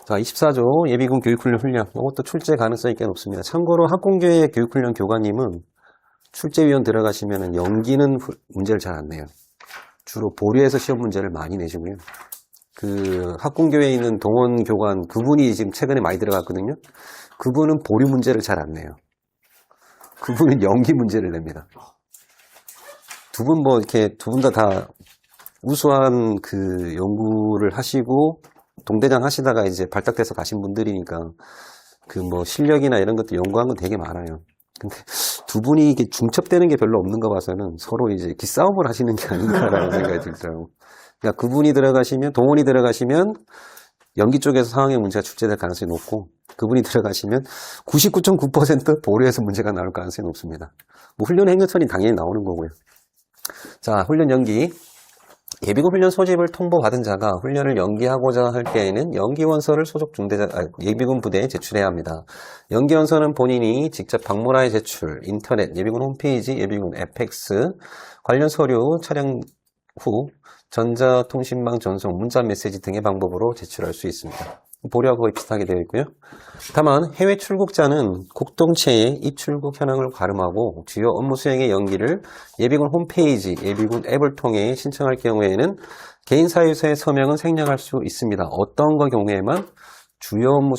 자, 24조 예비군 교육훈련 훈련. 이것도 출제 가능성이 꽤 높습니다. 참고로 학공교회 교육훈련 교관님은 출제위원 들어가시면 연기는 문제를 잘 안 내요. 주로 보류해서 시험 문제를 많이 내시고요. 그 학공교회에 있는 동원 교관 그분이 지금 최근에 많이 들어갔거든요. 그분은 보류 문제를 잘 안 내요. 그분은 연기 문제를 냅니다. 두 분 이렇게 두 분 다 우수한 그 연구를 하시고 동대장 하시다가 이제 발탁돼서 가신 분들이니까 그 실력이나 이런 것도 연구한 건 되게 많아요. 근데 두 분이 이게 중첩되는 게 별로 없는 거 봐서는 서로 이제 기싸움을 하시는 게 아닌가라는 생각이 들더라고요. 그러니까 그분이 들어가시면, 동원이 들어가시면 연기 쪽에서 상황의 문제가 출제될 가능성이 높고, 그분이 들어가시면 99.9% 보류해서 문제가 나올 가능성이 높습니다. 훈련 행정처는 당연히 나오는 거고요. 자, 훈련 연기. 예비군 훈련 소집을 통보받은 자가 훈련을 연기하고자 할 때에는 연기원서를 소속 예비군 부대에 제출해야 합니다. 연기원서는 본인이 직접 방문하여 제출, 인터넷, 예비군 홈페이지, 예비군 에펙스, 관련 서류 촬영 후 전자통신망 전송, 문자 메시지 등의 방법으로 제출할 수 있습니다. 보류와 거의 비슷하게 되어 있고요. 다만 해외 출국자는 국동체의 입출국 현황을 가름하고 주요 업무 수행의 연기를 예비군 홈페이지, 예비군 앱을 통해 신청할 경우에는 개인 사유서의 서명은 생략할 수 있습니다. 어떤 경우에만? 주요 업무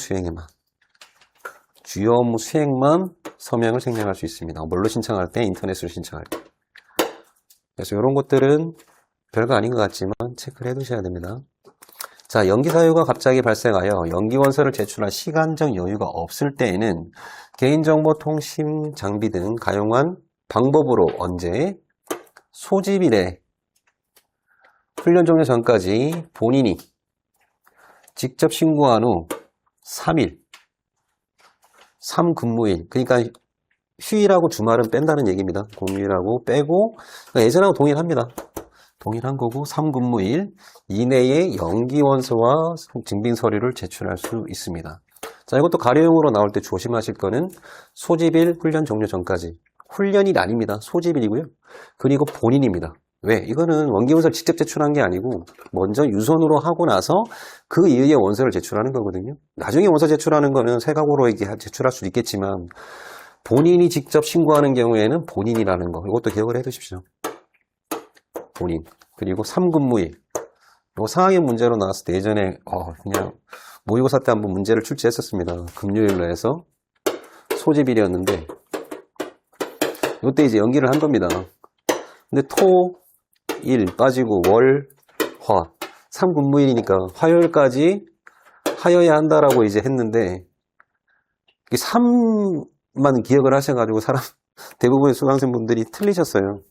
수행만 서명을 생략할 수 있습니다. 뭘로 신청할 때? 인터넷으로 신청할 때. 그래서 이런 것들은 별거 아닌 것 같지만 체크를 해두셔야 됩니다. 자, 연기 사유가 갑자기 발생하여 연기 원서를 제출할 시간적 여유가 없을 때에는 개인정보 통신 장비 등 가용한 방법으로 언제? 소집일에 훈련 종료 전까지 본인이 직접 신고한 후 3일, 3근무일, 그러니까 휴일하고 주말은 뺀다는 얘기입니다. 공휴일하고 빼고, 그러니까 예전하고 동일합니다. 동일한 거고 3근무일 이내에 연기원서와 증빙 서류를 제출할 수 있습니다. 자, 이것도 가려용으로 나올 때 조심하실 거는 소집일 훈련 종료 전까지. 훈련이 아닙니다. 소집일이고요. 그리고 본인입니다. 왜? 이거는 원기원서를 직접 제출한 게 아니고 먼저 유선으로 하고 나서 그 이후에 원서를 제출하는 거거든요. 나중에 원서 제출하는 거는 새각오로 제출할 수도 있겠지만 본인이 직접 신고하는 경우에는 본인이라는 거. 이것도 기억을 해 두십시오. 본인. 그리고 3근무일. 요 상황의 문제로 나왔을 때 예전에 그냥 모의고사 때 한번 문제를 출제했었습니다. 금요일로 해서 소집일이었는데 이때 이제 연기를 한 겁니다. 근데 토, 일 빠지고 월, 화 3근무일이니까 화요일까지 하여야 한다라고 이제 했는데 3만 기억을 하셔가지고 대부분의 수강생분들이 틀리셨어요.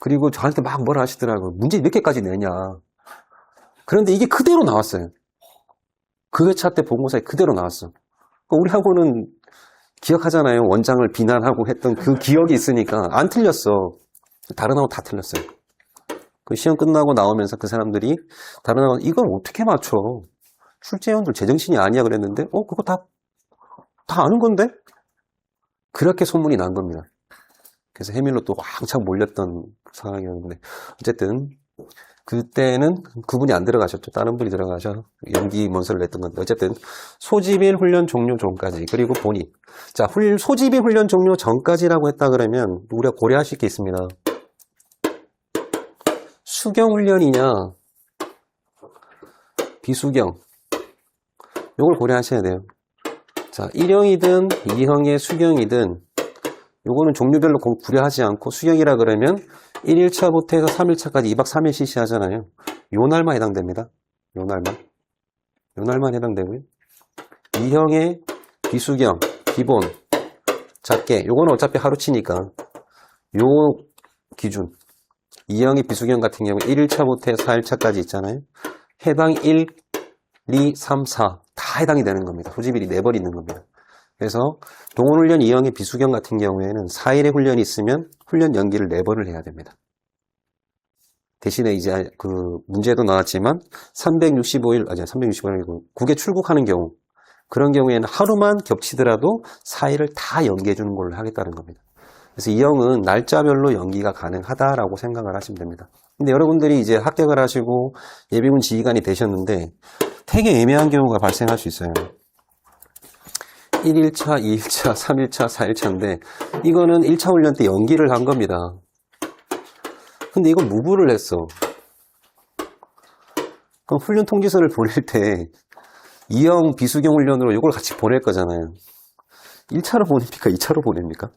그리고 저한테 막 뭐라 하시더라고요. 문제 몇 개까지 내냐. 그런데 이게 그대로 나왔어요. 그 회차 때 본고사에 그대로 나왔어. 우리하고는 기억하잖아요. 원장을 비난하고 했던 그 기억이 있으니까 안 틀렸어. 다른 하고 다 틀렸어요. 그 시험 끝나고 나오면서 그 사람들이 다른 하고 이걸 어떻게 맞춰? 출제위원들 제정신이 아니야 그랬는데 그거 다 아는 건데? 그렇게 소문이 난 겁니다. 그래서 해밀로 또 왕창 몰렸던 상황이었는데 어쨌든 그때는 그분이 안 들어가셨죠. 다른 분이 들어가셔 연기 문서를 냈던 건데 어쨌든 소집일 훈련 종료 전까지 그리고 본인. 자, 소집일 훈련 종료 전까지라고 했다 그러면 우리가 고려하실 게 있습니다. 수경 훈련이냐 비수경 이걸 고려하셔야 돼요. 자, 1형이든 2형의 수경이든 요거는 종류별로 고려하지 않고 수경이라 그러면 1일차부터 해서 3일차까지 2박 3일 실시하잖아요. 요 날만 해당됩니다. 요 날만 해당되고요. 2형의 비수경, 기본, 작게 요거는 어차피 하루치니까 요 기준 2형의 비수경 같은 경우 1일차부터 해서 4일차까지 있잖아요. 해당 1, 2, 3, 4 다 해당이 되는 겁니다. 소집일이 4번 있는 겁니다. 그래서 동원훈련 2형의 비수경 같은 경우에는 4일의 훈련이 있으면 훈련 연기를 4번을 해야 됩니다. 대신에 이제 그 문제도 나왔지만 365일 아니고 국에 출국하는 경우 그런 경우에는 하루만 겹치더라도 4일을 다 연기해 주는 걸로 하겠다는 겁니다. 그래서 2형은 날짜별로 연기가 가능하다라고 생각을 하시면 됩니다. 근데 여러분들이 이제 합격을 하시고 예비군 지휘관이 되셨는데 되게 애매한 경우가 발생할 수 있어요. 1일차, 2일차, 3일차, 4일차인데 이거는 1차 훈련 때 연기를 한 겁니다. 근데 이건 무부를 했어. 그럼 훈련 통지서를 보낼 때 2형 비수경 훈련으로 이걸 같이 보낼 거잖아요. 1차로 보냅니까? 2차로 보냅니까?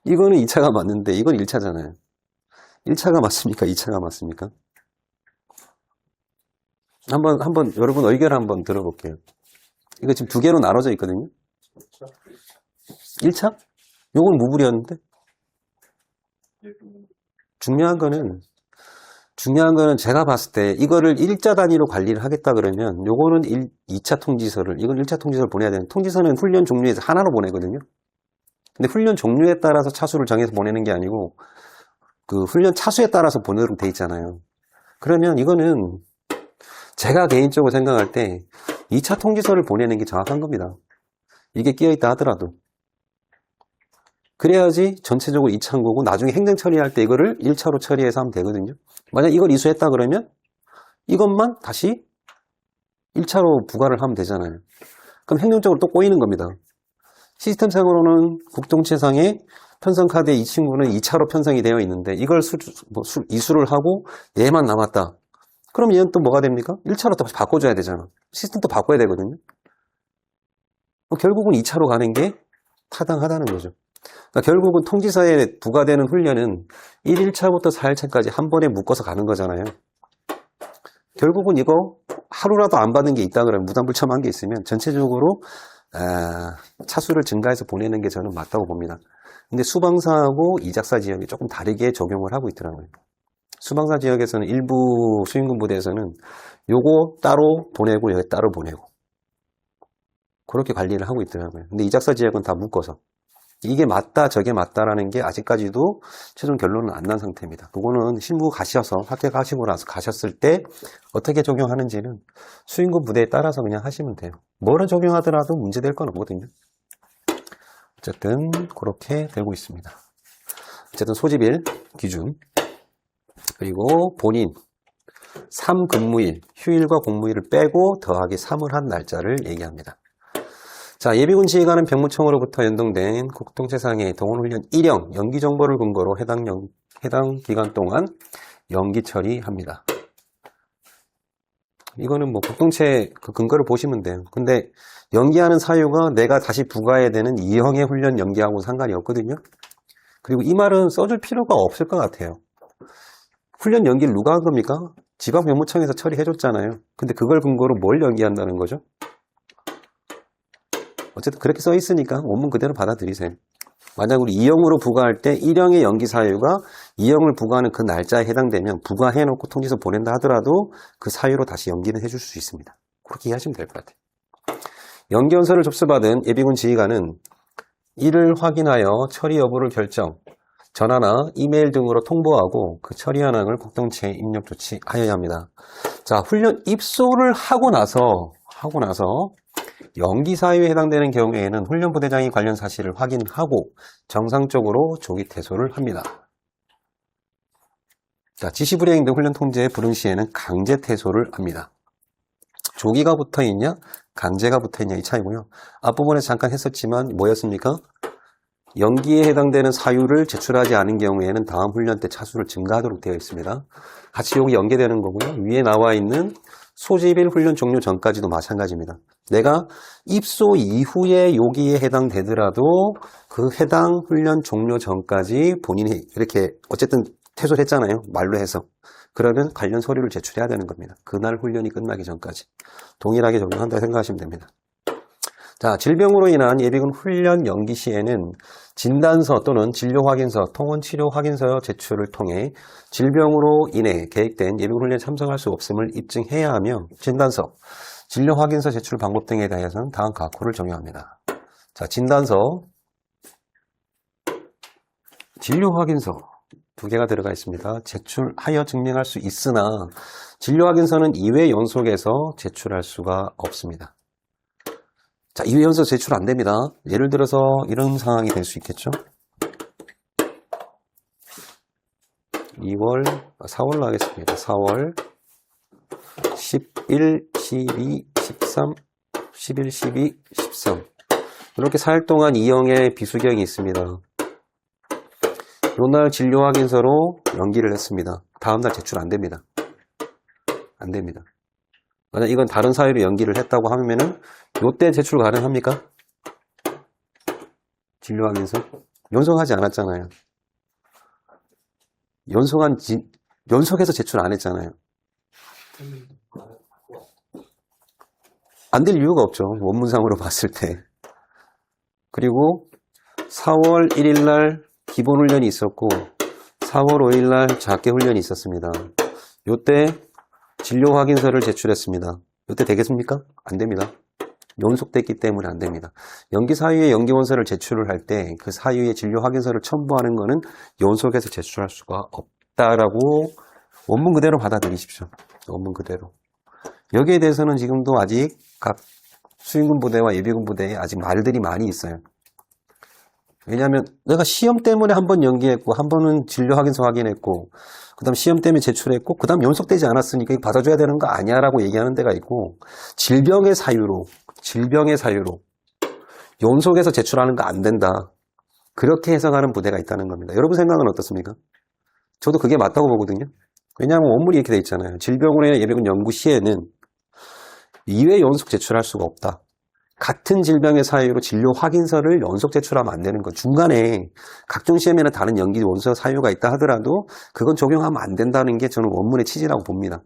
이거는 2차가 맞는데 이건 1차잖아요. 1차가 맞습니까? 2차가 맞습니까? 한번 여러분 의견 한번 들어볼게요. 이거 지금 두 개로 나눠져 있거든요. 1차? 요건 무불이었는데 중요한 거는 제가 봤을 때 이거를 일자 단위로 관리를 하겠다 그러면 요거는 2차 통지서를 이건 1차 통지서를 보내야 되는 통지서는 훈련 종류에서 하나로 보내거든요. 근데 훈련 종류에 따라서 차수를 정해서 보내는 게 아니고 그 훈련 차수에 따라서 보내도록 돼 있잖아요. 그러면 이거는 제가 개인적으로 생각할 때 2차 통지서를 보내는 게 정확한 겁니다. 이게 끼어있다 하더라도. 그래야지 전체적으로 2차인 거고 나중에 행정 처리할 때 이거를 1차로 처리해서 하면 되거든요. 만약 이걸 이수했다 그러면 이것만 다시 1차로 부과를 하면 되잖아요. 그럼 행정적으로 또 꼬이는 겁니다. 시스템상으로는 국동체상에 편성카드에 이 친구는 2차로 편성이 되어 있는데 이걸 이수를 하고 얘만 남았다. 그럼 얘는 또 뭐가 됩니까? 1차로 또 바꿔줘야 되잖아. 시스템 또 바꿔야 되거든요. 결국은 2차로 가는 게 타당하다는 거죠. 그러니까 결국은 통지서에 부과되는 훈련은 1일차부터 4일차까지 한 번에 묶어서 가는 거잖아요. 결국은 이거 하루라도 안 받는 게 있다 그러면 무단불참한 게 있으면 전체적으로 차수를 증가해서 보내는 게 저는 맞다고 봅니다. 근데 수방사하고 이작사 지역이 조금 다르게 적용을 하고 있더라고요. 수방사 지역에서는 일부 수행군 부대에서는 요거 따로 보내고 여기 따로 보내고 그렇게 관리를 하고 있더라고요. 근데 이작사 지역은 다 묶어서 이게 맞다 저게 맞다라는 게 아직까지도 최종 결론은 안 난 상태입니다. 그거는 실무 가셔서 합격하시고 나서 가셨을 때 어떻게 적용하는지는 수행군 부대에 따라서 그냥 하시면 돼요. 뭐를 적용하더라도 문제될 건 없거든요. 어쨌든 그렇게 되고 있습니다. 어쨌든 소집일 기준 그리고 본인 3근무일 휴일과 공무일을 빼고 더하기 3을 한 날짜를 얘기합니다. 자, 예비군 지휘관은 병무청으로부터 연동된 국동체상의 동원훈련 1형 연기 정보를 근거로 해당 기간 동안 연기 처리합니다. 이거는 뭐 국동체 그 근거를 보시면 돼요. 근데 연기하는 사유가 내가 다시 부과해야 되는 2형의 훈련 연기하고 상관이 없거든요. 그리고 이 말은 써줄 필요가 없을 것 같아요. 훈련 연기를 누가 한 겁니까? 지방병무청에서 처리해줬잖아요. 근데 그걸 근거로 뭘 연기한다는 거죠? 어쨌든 그렇게 써 있으니까 원문 그대로 받아들이세요. 만약 우리 2형으로 부과할 때 1형의 연기 사유가 2형을 부과하는 그 날짜에 해당되면 부과해놓고 통지서 보낸다 하더라도 그 사유로 다시 연기는 해줄 수 있습니다. 그렇게 이해하시면 될 것 같아요. 연기원서를 접수받은 예비군 지휘관은 이를 확인하여 처리 여부를 결정, 전화나 이메일 등으로 통보하고 그 처리 현황을 국동체에 입력 조치하여야 합니다. 자, 훈련 입소를 하고 나서 연기 사유에 해당되는 경우에는 훈련부대장이 관련 사실을 확인하고 정상적으로 조기 퇴소를 합니다. 자, 지시불이행 등 훈련 통제의 불응 시에는 강제 퇴소를 합니다. 조기가 붙어있냐 강제가 붙어있냐 이 차이고요. 앞부분에서 잠깐 했었지만 뭐였습니까? 연기에 해당되는 사유를 제출하지 않은 경우에는 다음 훈련 때 차수를 증가하도록 되어 있습니다. 같이 여기 연계되는 거고요. 위에 나와 있는 소집일 훈련 종료 전까지도 마찬가지입니다. 내가 입소 이후에 요기에 해당되더라도 그 해당 훈련 종료 전까지 본인이 이렇게 어쨌든 퇴소를 했잖아요. 말로 해서. 그러면 관련 서류를 제출해야 되는 겁니다. 그날 훈련이 끝나기 전까지. 동일하게 적용한다고 생각하시면 됩니다. 자, 질병으로 인한 예비군 훈련 연기 시에는 진단서 또는 진료확인서, 통원치료확인서 제출을 통해 질병으로 인해 계획된 예비군 훈련에 참석할 수 없음을 입증해야 하며 진단서, 진료확인서 제출 방법 등에 대해서는 다음 각호를 적용합니다. 자, 진단서, 진료확인서 두 개가 들어가 있습니다. 제출하여 증명할 수 있으나 진료확인서는 2회 연속에서 제출할 수가 없습니다. 자, 2회 연속 제출 안 됩니다. 예를 들어서 이런 상황이 될 수 있겠죠. 4월로 하겠습니다. 4월 11, 12, 13, 11, 12, 13 이렇게 4일 동안 2형의 비수경이 있습니다. 요날 진료 확인서로 연기를 했습니다. 다음날 제출 안 됩니다. 안 됩니다. 만약 이건 다른 사유로 연기를 했다고 하면은 요때 제출 가능합니까? 진료 확인서? 연속하지 않았잖아요. 연속해서 제출 안 했잖아요. 안 될 이유가 없죠. 원문상으로 봤을 때. 그리고 4월 1일 날 기본 훈련이 있었고 4월 5일 날 자계 훈련이 있었습니다. 요때 진료 확인서를 제출했습니다. 요때 되겠습니까? 안 됩니다. 연속됐기 때문에 안 됩니다. 연기 사유의 연기 원서를 제출을 할 때 그 사유의 진료 확인서를 첨부하는 것은 연속해서 제출할 수가 없다라고 원문 그대로 받아들이십시오. 원문 그대로. 여기에 대해서는 지금도 아직 각 수행군 부대와 예비군 부대에 아직 말들이 많이 있어요. 왜냐하면 내가 시험 때문에 한 번 연기했고 한 번은 진료 확인서 확인했고 그 다음 시험 때문에 제출했고 그 다음 연속되지 않았으니까 이거 받아줘야 되는 거 아니야 라고 얘기하는 데가 있고 질병의 사유로 연속해서 제출하는 거 안 된다. 그렇게 해석하는 부대가 있다는 겁니다. 여러분 생각은 어떻습니까? 저도 그게 맞다고 보거든요. 왜냐하면 원문이 이렇게 돼 있잖아요. 질병원의 예비군 연구 시에는 2회 연속 제출할 수가 없다. 같은 질병의 사유로 진료 확인서를 연속 제출하면 안 되는 건 중간에 각종 시험에는 다른 연기 원서 사유가 있다 하더라도 그건 적용하면 안 된다는 게 저는 원문의 취지라고 봅니다.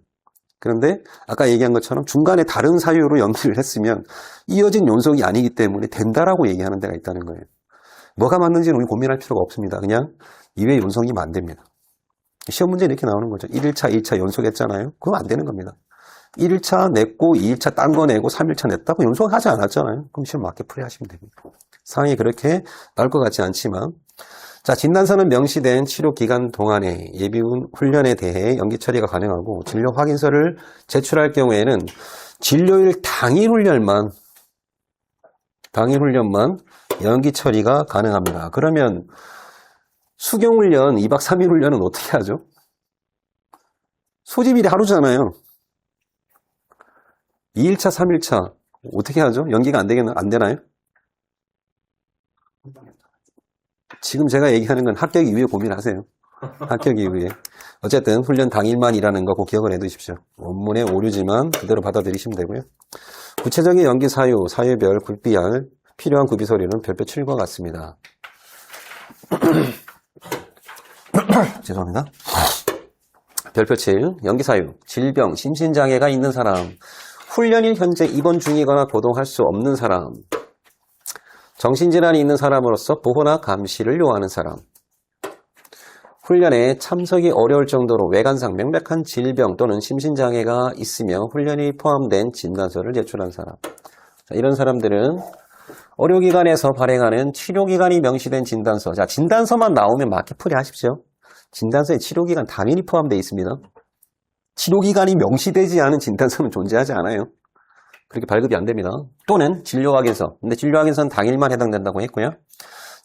그런데 아까 얘기한 것처럼 중간에 다른 사유로 연기를 했으면 이어진 연속이 아니기 때문에 된다라고 얘기하는 데가 있다는 거예요. 뭐가 맞는지는 우리 고민할 필요가 없습니다. 그냥 2회 연속이면 안 됩니다. 시험 문제 이렇게 나오는 거죠. 1일차, 2일차 연속했잖아요. 그건 안 되는 겁니다. 1일차 냈고 2일차 딴 거 내고 3일차 냈다고 연속하지 않았잖아요. 그럼 시험 맞게 풀이하시면 됩니다. 상황이 그렇게 나올 것 같지 않지만 자, 진단서는 명시된 치료 기간 동안에 예비군 훈련에 대해 연기 처리가 가능하고 진료 확인서를 제출할 경우에는 진료일 당일 훈련만 연기 처리가 가능합니다. 그러면 수경 훈련 2박 3일 훈련은 어떻게 하죠? 소집일이 하루잖아요. 2일차, 3일차 어떻게 하죠? 연기가 안 되나요? 지금 제가 얘기하는 건 합격 이후에 고민하세요. 합격 이후에. 어쨌든 훈련 당일만 일하는 거 꼭 기억을 해두십시오. 원문의 오류지만 그대로 받아들이시면 되고요. 구체적인 연기 사유, 사유별 구비할 필요한 구비 서류는 별표 7과 같습니다. 죄송합니다. 별표 7, 연기 사유, 질병, 심신장애가 있는 사람, 훈련일 현재 입원 중이거나 거동할 수 없는 사람, 정신질환이 있는 사람으로서 보호나 감시를 요하는 사람, 훈련에 참석이 어려울 정도로 외관상 명백한 질병 또는 심신장애가 있으며 훈련이 포함된 진단서를 제출한 사람. 자, 이런 사람들은 의료기관에서 발행하는 치료기간이 명시된 진단서. 자, 진단서만 나오면 맞게 풀이하십시오. 진단서에 치료기간 당연히 포함되어 있습니다. 치료기간이 명시되지 않은 진단서는 존재하지 않아요. 그렇게 발급이 안 됩니다. 또는 진료확인서. 근데 진료확인서는 당일만 해당된다고 했고요.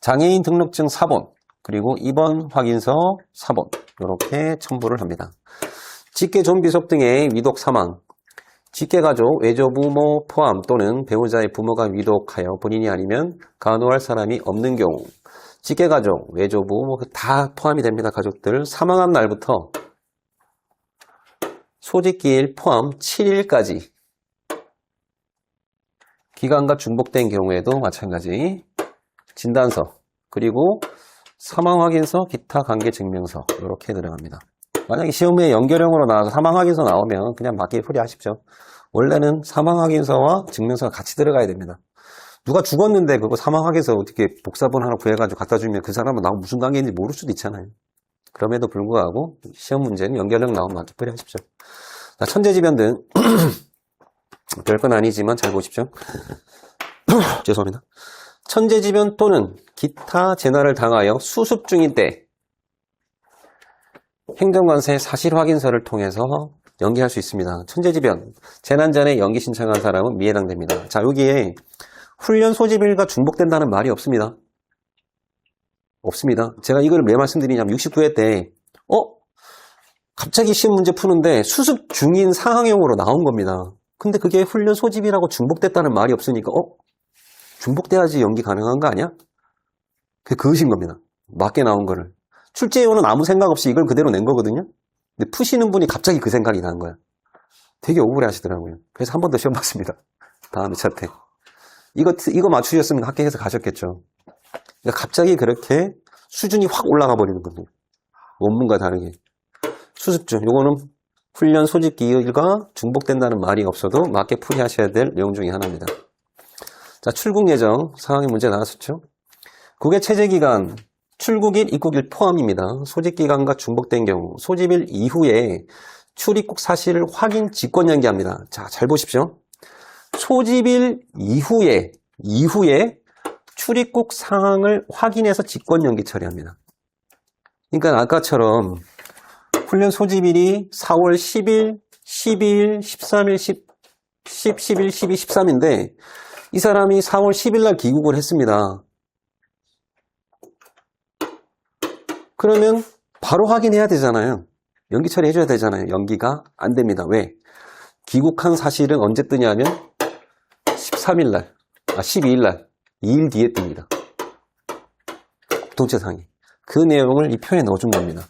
장애인 등록증 4본, 그리고 입원 확인서 4본 이렇게 첨부를 합니다. 직계 존비속 등의 위독 사망, 직계가족, 외조부모 포함 또는 배우자의 부모가 위독하여 본인이 아니면 간호할 사람이 없는 경우, 직계가족, 외조부모 다 포함이 됩니다. 가족들 사망한 날부터 소집기일 포함 7일까지 기간과 중복된 경우에도 마찬가지 진단서 그리고 사망확인서, 기타 관계증명서 이렇게 들어갑니다. 만약에 시험에 연결형으로 나와서 사망확인서 나오면 그냥 맞게 풀이하십시오. 원래는 사망확인서와 증명서가 같이 들어가야 됩니다. 누가 죽었는데 그거 사망확인서 어떻게 복사본 하나 구해가지고 갖다 주면 그 사람은 나하고 무슨 관계인지 모를 수도 있잖아요. 그럼에도 불구하고 시험 문제는 연결형 나오면 맞게 풀이하십시오. 자, 천재지변 등 별건 아니지만 잘 보십시오. 죄송합니다. 천재지변 또는 기타 재난을 당하여 수습 중인 때 행정관서의 사실확인서를 통해서 연기할 수 있습니다. 천재지변, 재난 전에 연기 신청한 사람은 미해당됩니다. 자, 여기에 훈련 소집일과 중복된다는 말이 없습니다. 없습니다. 제가 이걸 왜 말씀드리냐면 69회 때 갑자기 시험 문제 푸는데 수습 중인 상황형으로 나온 겁니다. 근데 그게 훈련 소집이라고 중복됐다는 말이 없으니까 중복돼야지 연기 가능한 거 아니야? 그게 그것인 겁니다. 맞게 나온 거를. 출제위원은 아무 생각 없이 이걸 그대로 낸 거거든요. 근데 푸시는 분이 갑자기 그 생각이 난 거야. 되게 억울해 하시더라고요. 그래서 한 번 더 시험 봤습니다. 다음에 차트. 이거 맞추셨으면 합격해서 가셨겠죠. 그러니까 갑자기 그렇게 수준이 확 올라가 버리는 겁니다. 원문과 다르게. 수습중. 요거는 훈련 소집 기일과 중복된다는 말이 없어도 맞게 풀이하셔야 될 내용 중에 하나입니다. 자, 출국 예정 상황의 문제 나왔었죠. 국외 체제 기간 출국일, 입국일 포함입니다. 소집 기간과 중복된 경우 소집일 이후에 출입국 사실을 확인 직권 연기합니다. 자, 잘 보십시오. 소집일 이후에 출입국 상황을 확인해서 직권 연기 처리합니다. 그러니까 아까처럼 훈련 소집일이 4월 10일, 12일, 13일, 11일, 12, 13인데 이 사람이 4월 10일 날 귀국을 했습니다. 그러면 바로 확인해야 되잖아요. 연기 처리해줘야 되잖아요. 연기가 안 됩니다. 왜? 귀국한 사실은 언제 뜨냐면 13일 날, 12일 날, 2일 뒤에 뜹니다. 공통체상이. 그 내용을 이 표에 넣어준 겁니다.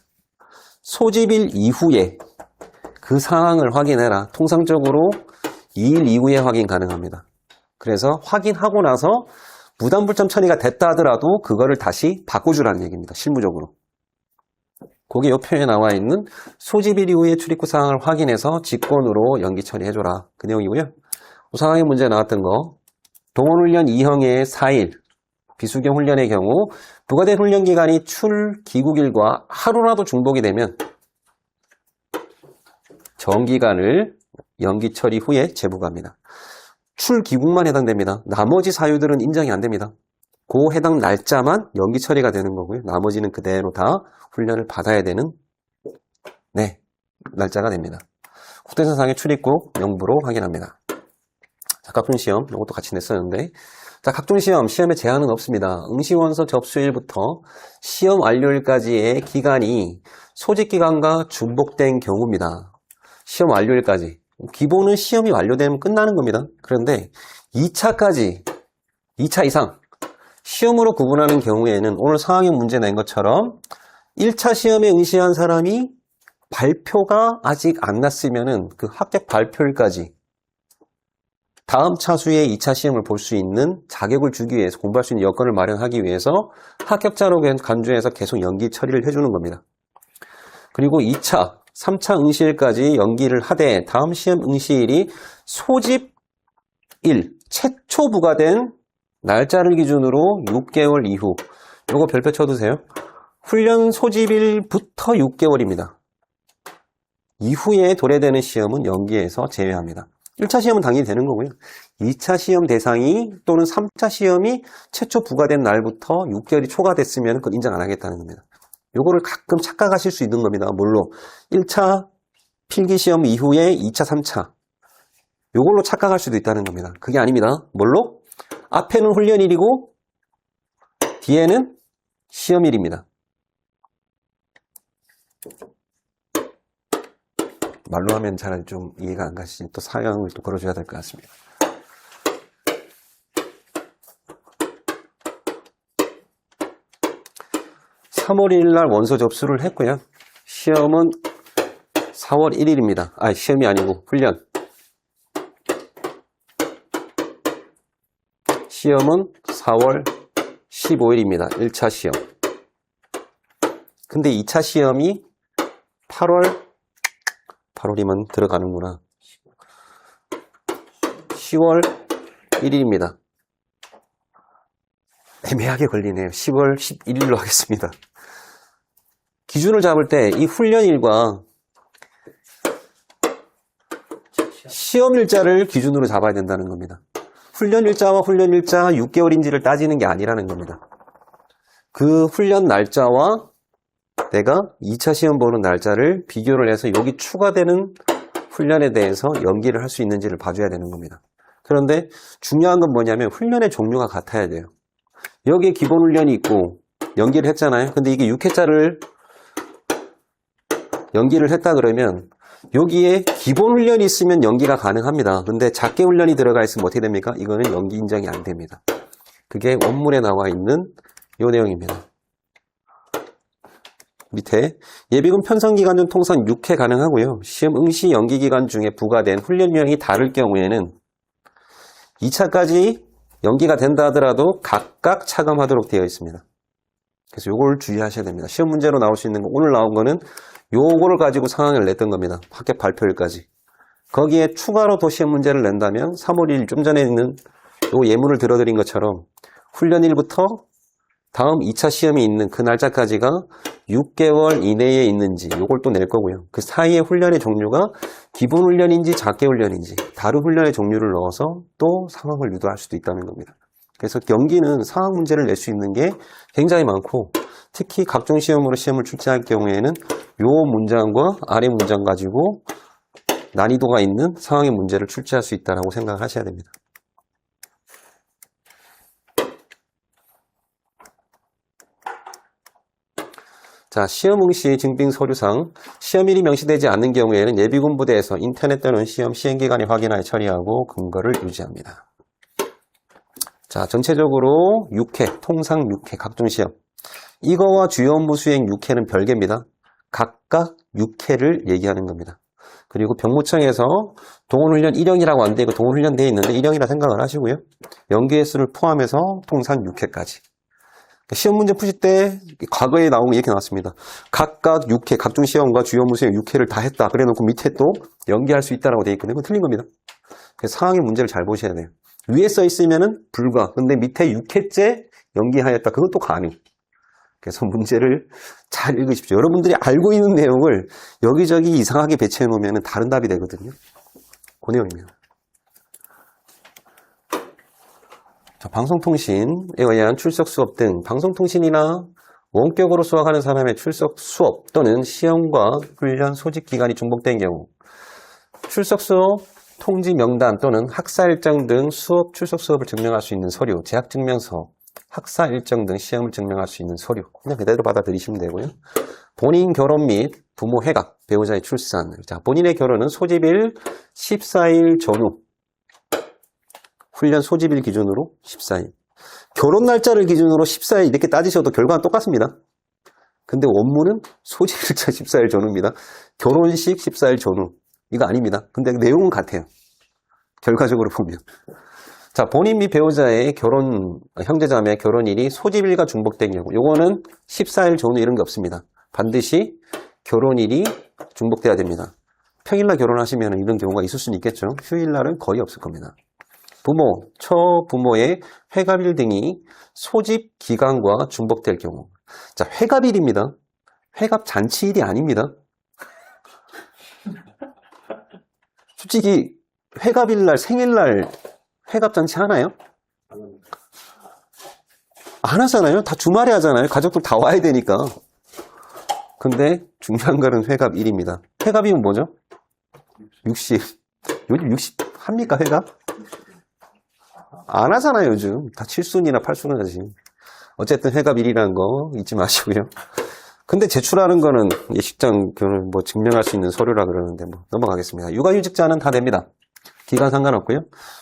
소집일 이후에 그 상황을 확인해라. 통상적으로 2일 이후에 확인 가능합니다. 그래서 확인하고 나서 무단불점 처리가 됐다 하더라도 그거를 다시 바꿔주라는 얘기입니다. 실무적으로. 거기 이 표에 나와 있는 소집일 이후에 출입국 상황을 확인해서 직권으로 연기 처리해줘라. 그 내용이고요. 그 상황의 문제 나왔던 거. 동원훈련 2형의 4일 비수경 훈련의 경우 부과된 훈련 기간이 출귀국일과 하루라도 중복이 되면 정기간을 연기 처리 후에 재부과합니다. 출귀국만 해당됩니다. 나머지 사유들은 인정이 안 됩니다. 그 해당 날짜만 연기 처리가 되는 거고요. 나머지는 그대로 다 훈련을 받아야 되는 날짜가 됩니다. 국대선상의 출입국 명부로 확인합니다. 자, 각종 시험 이것도 같이 냈었는데 자, 각종 시험에 제한은 없습니다. 응시원서 접수일부터 시험 완료일까지의 기간이 소집기간과 중복된 경우입니다. 시험 완료일까지. 기본은 시험이 완료되면 끝나는 겁니다. 그런데 2차까지, 2차 이상 시험으로 구분하는 경우에는 오늘 상황형 문제 낸 것처럼 1차 시험에 응시한 사람이 발표가 아직 안 났으면은 그 합격 발표일까지 다음 차수의 2차 시험을 볼 수 있는 자격을 주기 위해서 공부할 수 있는 여건을 마련하기 위해서 합격자로 간주해서 계속 연기 처리를 해주는 겁니다. 그리고 2차, 3차 응시일까지 연기를 하되 다음 시험 응시일이 소집일, 최초 부과된 날짜를 기준으로 6개월 이후 요거 별표 쳐두세요. 훈련 소집일부터 6개월입니다. 이후에 도래되는 시험은 연기해서 제외합니다. 1차 시험은 당연히 되는 거고요. 2차 시험 대상이 또는 3차 시험이 최초 부과된 날부터 6개월이 초과됐으면 그걸 인정 안 하겠다는 겁니다. 요거를 가끔 착각하실 수 있는 겁니다. 뭘로? 1차 필기시험 이후에 2차, 3차 요걸로 착각할 수도 있다는 겁니다. 그게 아닙니다. 뭘로? 앞에는 훈련일이고 뒤에는 시험일입니다. 말로 하면 잘 좀 이해가 안 가시니 또 사양을 또 걸어줘야 될 것 같습니다. (3월 1일) 날 원서 접수를 했고요. 시험은 4월 1일입니다. 시험이 아니고 훈련. 시험은 4월 15일입니다. 1차 시험. 근데 2차 시험이 8월이면 들어가는구나. 10월 1일입니다. 애매하게 걸리네요. 10월 11일로 하겠습니다. 기준을 잡을 때 이 훈련일과 시험일자를 기준으로 잡아야 된다는 겁니다. 훈련일자와 훈련일자 6개월인지를 따지는 게 아니라는 겁니다. 그 훈련 날짜와 내가 2차 시험 보는 날짜를 비교를 해서 여기 추가되는 훈련에 대해서 연기를 할 수 있는지를 봐줘야 되는 겁니다. 그런데 중요한 건 뭐냐면 훈련의 종류가 같아야 돼요. 여기에 기본 훈련이 있고 연기를 했잖아요. 근데 이게 6회짜를 연기를 했다 그러면 여기에 기본 훈련이 있으면 연기가 가능합니다. 근데 작게 훈련이 들어가 있으면 어떻게 됩니까? 이거는 연기 인정이 안 됩니다. 그게 원문에 나와 있는 이 내용입니다. 밑에 예비군 편성기간 중 통상 6회 가능하고요. 시험 응시 연기기간 중에 부과된 훈련량이 다를 경우에는 2차까지 연기가 된다 하더라도 각각 차감하도록 되어 있습니다. 그래서 요걸 주의하셔야 됩니다. 시험 문제로 나올 수 있는 거, 오늘 나온 거는 요거를 가지고 상황을 냈던 겁니다. 합격 발표일까지. 거기에 추가로 또 시험 문제를 낸다면 3월 1일 좀 전에 있는 요 예문을 들어드린 것처럼 훈련일부터 다음 2차 시험이 있는 그 날짜까지가 6개월 이내에 있는지 요걸 또 낼 거고요. 그 사이에 훈련의 종류가 기본 훈련인지 작게 훈련인지 다른 훈련의 종류를 넣어서 또 상황을 유도할 수도 있다는 겁니다. 그래서 연기는 상황 문제를 낼 수 있는 게 굉장히 많고 특히 각종 시험으로 시험을 출제할 경우에는 요 문장과 아래 문장 가지고 난이도가 있는 상황의 문제를 출제할 수 있다고 생각을 하셔야 됩니다. 자, 시험 응시 증빙 서류상 시험일이 명시되지 않는 경우에는 예비군 부대에서 인터넷 또는 시험 시행기간에 확인하여 처리하고 근거를 유지합니다. 자, 전체적으로 6회, 통상 6회 각종 시험. 이거와 주요 업무 수행 6회는 별개입니다. 각각 6회를 얘기하는 겁니다. 그리고 병무청에서 동원훈련 1형이라고 안 되고 동원훈련 되어 있는데 1형이라 생각을 하시고요. 연기 횟수를 포함해서 통상 6회까지. 시험 문제 푸실 때 과거에 나온 게 이렇게 나왔습니다. 각각 6회, 각종 시험과 주요 업무 수행 6회를 다 했다. 그래 놓고 밑에 또 연기할 수 있다라고 되어 있거든요. 그건 틀린 겁니다. 그래서 상황의 문제를 잘 보셔야 돼요. 위에 써 있으면은 불가. 근데 밑에 6회째 연기하였다. 그건 또 가능. 그래서 문제를 잘 읽으십시오. 여러분들이 알고 있는 내용을 여기저기 이상하게 배치해 놓으면 다른 답이 되거든요. 그 내용입니다. 자, 방송통신에 의한 출석 수업 등 방송통신이나 원격으로 수학하는 사람의 출석 수업 또는 시험과 훈련 소집 기간이 중복된 경우 출석 수업 통지 명단 또는 학사 일정 등 수업 출석 수업을 증명할 수 있는 서류, 재학 증명서, 학사 일정 등 시험을 증명할 수 있는 서류 그냥 그대로 받아들이시면 되고요. 본인 결혼 및 부모 회각, 배우자의 출산. 자, 본인의 결혼은 소집일 14일 전후. 훈련 소집일 기준으로 14일. 결혼 날짜를 기준으로 14일 이렇게 따지셔도 결과는 똑같습니다. 근데 원문은 소집일자 14일 전후입니다. 결혼식 14일 전후. 이거 아닙니다. 근데 내용은 같아요. 결과적으로 보면. 자, 본인 및 배우자의 결혼, 형제자매 결혼일이 소집일과 중복된 경우. 요거는 14일 전후 이런 게 없습니다. 반드시 결혼일이 중복돼야 됩니다. 평일날 결혼하시면 이런 경우가 있을 수는 있겠죠. 휴일날은 거의 없을 겁니다. 부모, 처부모의 회갑일 등이 소집 기간과 중복될 경우. 자, 회갑일입니다. 회갑 잔치일이 아닙니다. 솔직히 회갑일날, 생일날 회갑 잔치 하나요? 안 하잖아요. 다 주말에 하잖아요. 가족들 다 와야 되니까. 근데 중요한 거는 회갑일입니다. 회갑이면 뭐죠? 60. 요즘 60 합니까, 회갑? 안 하잖아요, 요즘. 다 7순이나 8순을 하지. 어쨌든 회갑일이라는 거 잊지 마시고요. 근데 제출하는 거는 예식장 결혼 뭐 증명할 수 있는 서류라 그러는데 뭐 넘어가겠습니다. 육아휴직자는 다 됩니다. 기간 상관없고요.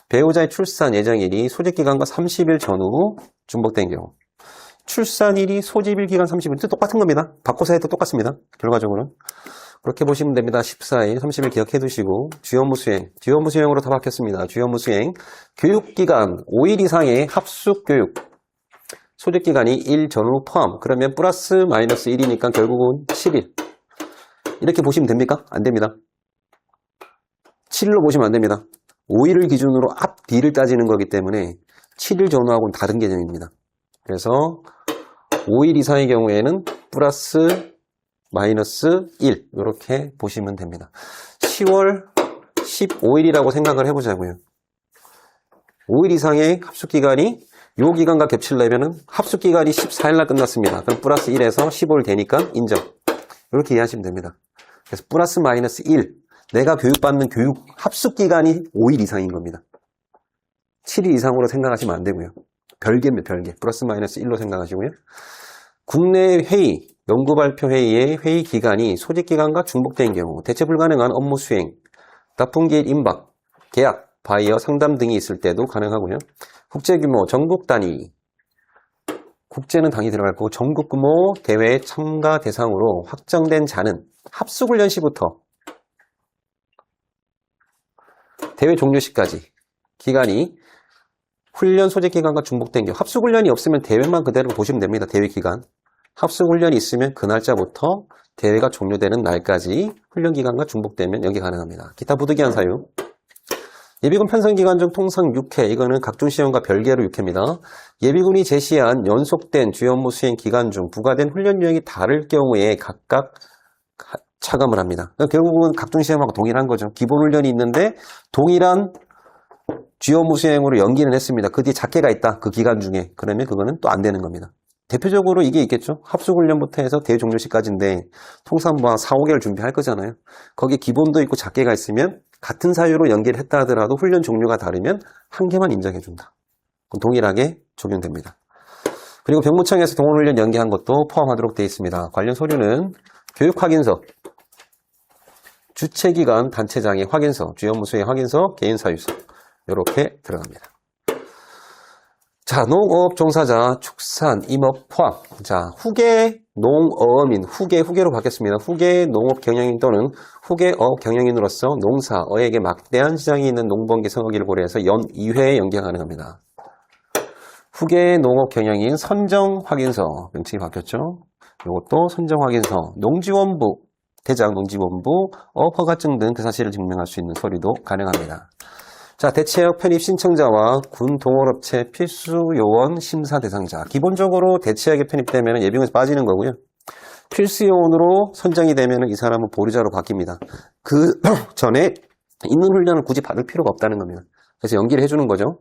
배우자의 출산 예정일이 소집기간과 30일 전후 중복된 경우. 출산일이 소집일 기간 30일 똑같은 겁니다. 바꿔서 해도 똑같습니다. 결과적으로는. 그렇게 보시면 됩니다. 14일, 30일 기억해 두시고 주요 업무 수행, 주요 업무 수행으로 다 바뀌었습니다. 주요 업무 수행, 교육기간 5일 이상의 합숙교육, 소집기간이 1 전후 포함, 그러면 플러스 마이너스 1이니까 결국은 7일. 이렇게 보시면 됩니까? 안 됩니다. 7일로 보시면 안 됩니다. 5일을 기준으로 앞뒤를 따지는 거기 때문에 7일 전후하고는 다른 개념입니다. 그래서 5일 이상의 경우에는 플러스 마이너스 1 이렇게 보시면 됩니다. 10월 15일이라고 생각을 해보자고요. 5일 이상의 합숙기간이 요 기간과 겹치려면 합숙기간이 14일 날 끝났습니다. 그럼 플러스 1에서 15일 되니까 인정. 이렇게 이해하시면 됩니다. 그래서 플러스 마이너스 1 내가 교육받는 교육 합숙기간이 5일 이상인 겁니다. 7일 이상으로 생각하시면 안 되고요. 별개입니다. 별개. 플러스 마이너스 1로 생각하시고요. 국내 회의 연구발표회의의 회의 기간이 소집기간과 중복된 경우, 대체 불가능한 업무 수행, 납품기일 임박, 계약, 바이어 상담 등이 있을 때도 가능하고요. 국제규모, 전국 단위, 국제는 당연히 들어갈 거고 전국 규모 대회 참가 대상으로 확정된 자는 합숙훈련 시부터 대회 종료 시까지 기간이 훈련 소집 기간과 중복된 경우 합숙훈련이 없으면 대회만 그대로 보시면 됩니다. 대회 기간. 합숙훈련이 있으면 그 날짜부터 대회가 종료되는 날까지 훈련 기간과 중복되면 연기 가능합니다. 기타 부득이한 사유. 예비군 편성 기간 중 통상 6회, 이거는 각종 시험과 별개로 6회입니다. 예비군이 제시한 연속된 주요 업무 수행 기간 중 부과된 훈련 유형이 다를 경우에 각각 차감을 합니다. 결국은 각종 시험하고 동일한 거죠. 기본 훈련이 있는데 동일한 주요 업무 수행으로 연기는 했습니다. 그 뒤에 작게가 있다. 그 기간 중에. 그러면 그거는 또 안 되는 겁니다. 대표적으로 이게 있겠죠. 합숙훈련부터 해서 대회 종료 시까지인데 통상 뭐 4, 5개월 준비할 거잖아요. 거기에 기본도 있고 작게가 있으면 같은 사유로 연기를 했다 하더라도 훈련 종류가 다르면 한 개만 인정해준다. 그럼 동일하게 적용됩니다. 그리고 병무청에서 동원훈련 연기한 것도 포함하도록 되어 있습니다. 관련 서류는 교육확인서, 주체기관 단체장의 확인서, 주요 업무 수행 확인서, 개인사유서 이렇게 들어갑니다. 자, 농업 종사자, 축산, 임업 포함. 자, 후계 농어민, 후계로 바뀌었습니다. 후계 농업 경영인 또는 후계업 경영인으로서 농사어에게 막대한 시장이 있는 농번기 선거기를 고려해서 연 2회에 연기가 가능합니다. 후계 농업 경영인 선정 확인서, 명칭이 바뀌었죠. 이것도 선정 확인서, 농지원부, 대장 농지원부, 허가증 등 그 사실을 증명할 수 있는 서류도 가능합니다. 자, 대체역 편입 신청자와 군 동원업체 필수 요원 심사 대상자. 기본적으로 대체역에 편입되면 예비군에서 빠지는 거고요. 필수 요원으로 선정이 되면 이 사람은 보류자로 바뀝니다. 그 전에 있는 훈련을 굳이 받을 필요가 없다는 겁니다. 그래서 연기를 해주는 거죠.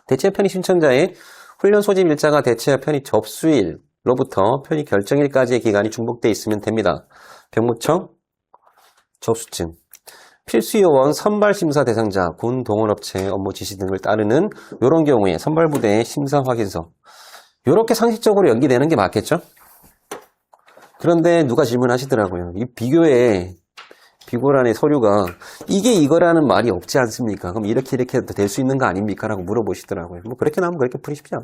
대체역 편입 신청자의 훈련 소집 일자가 대체역 편입 접수일로부터 편입 결정일까지의 기간이 중복돼 있으면 됩니다. 병무청 접수증. 필수요원 선발심사 대상자, 군 동원업체 업무 지시 등을 따르는 이런 경우에 선발부대의 심사 확인서. 이렇게 상식적으로 연기되는 게 맞겠죠? 그런데 누가 질문하시더라고요. 이 비교란의 서류가 이게 이거라는 말이 없지 않습니까? 그럼 이렇게 해도 될 수 있는 거 아닙니까? 라고 물어보시더라고요. 뭐 그렇게 나오면 그렇게 푸십시오.